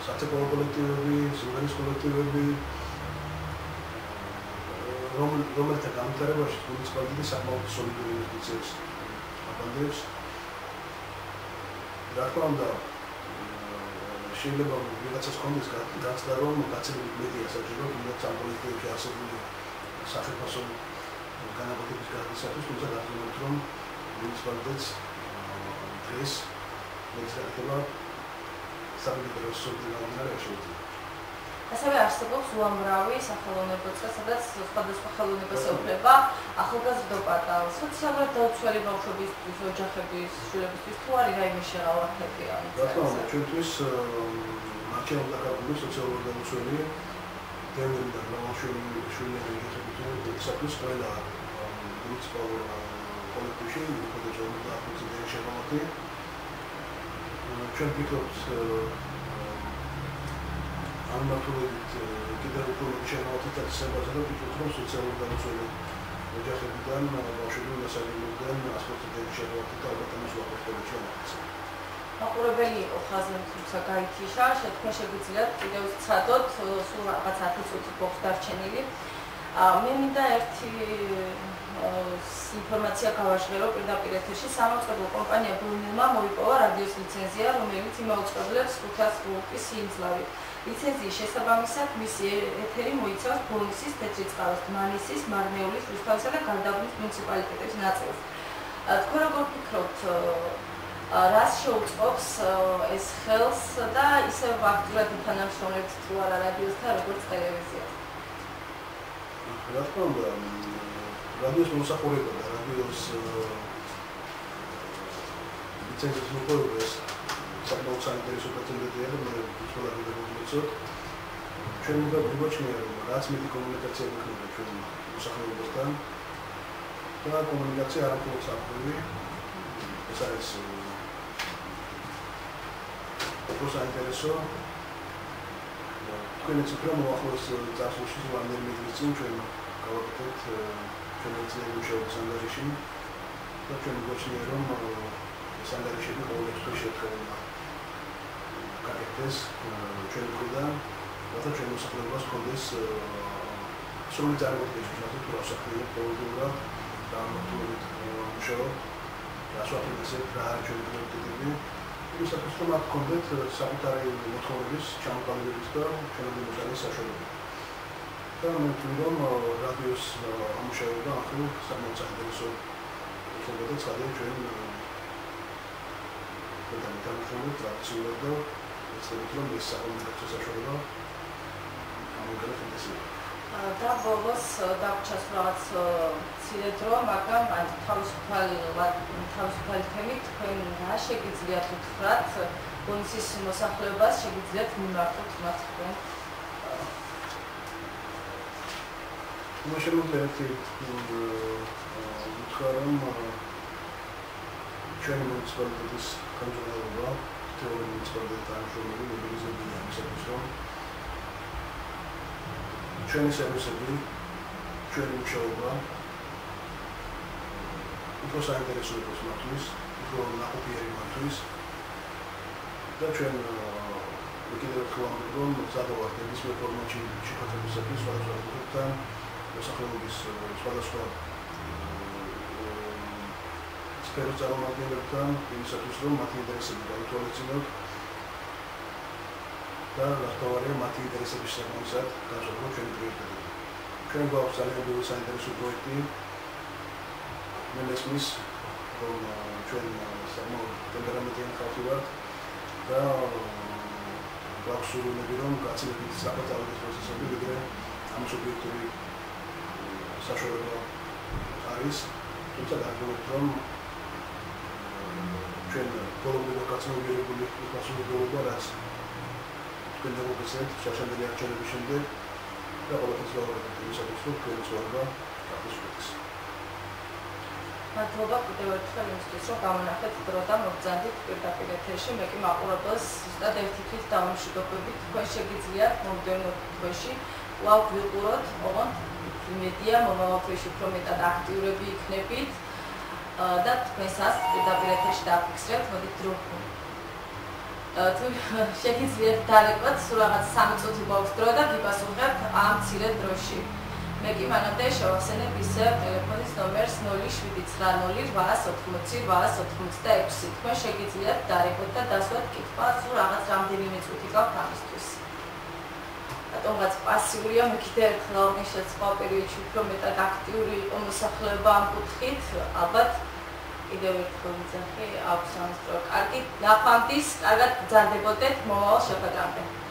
საცეკვაო კოლექტივები, სიმღერის კოლექტივები, რომელთა განვითარებაში მუნიციპალიტეტი საკმაოდ სოლიდურ ინვესტიციებს აბანდებს. რა თქმა უნდა, შეიძლება ვიღაცას კონდეს გაცდა, რომ გაცილებით მეტია საჭირო, თუნდაც ამ კოლექტივებში არსებული სახელმწიფო განაყოფის გადასათვის, თუმცა დაგვრჩებთ, რომ მუნიციპალიტეტს დღეს მეცხრეობა საბჭოთა სოციალურ შეუძლია. ასევე არსებობს უამრავი სახელმწიფო წრე, სადაც სხვადასხვა ხელოვნებას ეუფლება ახალგაზრდობა, სოციალურად დაუცველი ბავშვებისთვის, ოჯახების, შვილებისთვის თუ არის რაიმე შეღავათები ამ წელს? რა თქმა უნდა, ჩვენთვის მარჩეულ დაკავებული სოციალურად დაუცველი დევნები და შვილები ექებითი ყველა მუნიციპალურ კოლექტივში, როგორც და აფუძნებელი შეღავათი. ჩვენ ვფიქრობთ ამ მართულობით კიდევ უფრო შეღავათით აქცევაზე და ვფიქრობთ, რომ სოციალურად დაუცველი ოჯახებიდან, ბავშვებიდან, დასაჯულოდან ასპარეზობენ შეღავათით და ალბათ ამას ვაკეთებთ ჩვენ. მაყურებელი იყო ხაზი, თუმცა გაითიშა, თქვენ შეგვიძლიათ კიდევ ვცადოთ, სულ რაღაც 10 წუთი გვაქვს დარჩენილი. მე მინდა ერთი ინფორმაცია გავაჟღერო პირდაპირ ეთერში. სამაუწყებლო კომპანია ბლუმილმა მოიპოვა რადიოს ლიცენზია, რომელიც იმაუწყებლებს 500 ვოლტის სიმძლავრით. ლიცენზიის შესაბამისად მისი ეთერი მოიცავს ბოლნისის, თეთრიწყაროს, დმანისის, მარნეულის, რუსთავისა და გარდაბნის მუნიციპალიტეტების ნაწილს. თქვენ როგორ ფიქრობთ, რას შეუწყობს ეს ხელს და ისევ აქტიურად ითანამშრომლებთ თუ არა რადიოსთან, როგორც ტელევიზიას? რა თქმა უნდა, რადიოს მომსახურება და რადიოს ლიცენზიის მოპოვება ეს საკმაოდ საინტერესო პროცედურაა და მე უცხოელად მოგწოდოთ. ჩვენ უნდა გვიგვაჩნია, რომ რაც მეტი კომუნიკაცია გვექნება ჩვენ მოსახლეობასთან და კომუნიკაცია არ არის საფრთხე. ეს არის უფრო საინტერესო. თქვენი ციფრა მოახერხოს წარსულში რამდენიმე წლის წინ ჩვენ გავაკეთეთ ჩვენი მუშაობის ანგარიში და ჩვენ გვაჩნია, რომ ეს ანგარიშები ყოველ დღეს შედგება გაკეთდეს ჩვენი მხრიდან, რათა ჩვენ მოსახლეობას ჰქონდეს სრული წარმოდგენა თუ რა საფრთხეა პროდუქტად და ამიტომ მუშაობ რასვაფინანსებ რა ჩვენი პროექტები იმისათვის რომ აქ გქონდეთ საკუთარი მოთხოვნების ჩამოყალიბების და ჩვენამდე მოსალის საშუალება. და მე ვთვლი რომ რადიოს ამუშავება ახლა საკმაოდ საინტერესო იქნება და ცხადია ჩვენ დამთავრებული ტრადიციულად და ესეთ რომ ეს საკომუნიკაციო საშუალება ამოიღება ინტენსიურად. და ბოლოს დაგვჭას რაღაც მცირე დრო, მაგრამ თავისუფალი თემით თქვენ რა შეგიძლიათ უთხრათ ბონუსის მოსახლეობას, შეგიძლიათ მიმართოთ მათ თქვენ? შემიძლია ერთი უთხრა რომ ჩვენი მუნიციპალიტეტის გამგებლობა თეორიული მუნიციპალიტეტის თანამშრომლები მობილიზებულია იმისათვის რომ ჩვენი სერვისები, ჩვენი მუშაობა უფრო საინტერესო იყოს მათთვის, უფრო ნაყოფიერი მათთვის და ჩვენ კიდევ ერთხელ ვამბობ რომ სადავართ ნებისმიერ ფორმატში შეხვედრებისათვის სხვადასხვა ჯგუფთან, მოსახლეობის სხვადასხვა სფეროს წარმომადგენლებთან, იმისათვის რომ მათი ინტერესები გაითვალისწინოთ და რასთავარია მათი ინტერესების საკმაოდ განსხვავებული ჩვენი პროექტები. ჩვენ გვაქვს ძალიან ბევრი საინტერესო პროექტი. მე მესმის რომ ჩვენ საკმაოდ ტემპერამენტიანი ხალხი ვართ და გვაქვს სურვილები რომ გაცილებით საფუძვლის პროცესები ვიდრე ამ სუბიექტური საშუალება არის. თუმცა დაგვიგებთ რომ ჩვენ ბოლომდე გაცნობიერებული პასუხისმგებლობა რაც გენერალობისეთ შაშანდელი არჩევნების შემდეგ და ყოველთვის გავაკეთებთ იმისათვის რომ თქვენი ცხოვრება გაგრძელდეს. მადლობა კიდევ ერთხელ იმისთვის რომ გამონახეთ დრო და მოგზაურობთ პირდაპირ ეთერში. მე კი მაყურებელს ზუსტად ერთი თვით დავამშვიდობებით. თქვენ შეგიძლიათ მომდევნო თვეში კვლავ ვიყუროთ, ოღონდ იმედია მომავალ თვეში უფრო მეტად აქტიურები იქნებით და თქვენსაც პირდაპირ ეთერში დავფიქსრებთ. მოდით დრო თუ შეგიძლიათ დალეკვათ სულ რაღაც 3 წუთი გვაქვს დრო და გიპასუხებთ ამ მცირე დროში. მე კი მანამდე შევახსენებ ისევ ტელეფონის ნომერს 077-880-886. თქვენ შეგიძლიათ დალეკვათ და დასვათ კითხვა სულ რაღაც რამდენიმე წუთი გაქვთ ამისთვის. რატომღაც პასიურია, მე კიდევ ერთხელ აღნიშნეთ სხვა პერიოდში უფრო მეტად აქტიური იყო მოსახლეობა ამ კუთხით, ალბათ კიდევ ერთხელ ვიძახი აქვს ამ სტროკ. კარგი, ნახვამდის, კარგად გრძანდებოდეთ მომავალ შეხვედრამდე.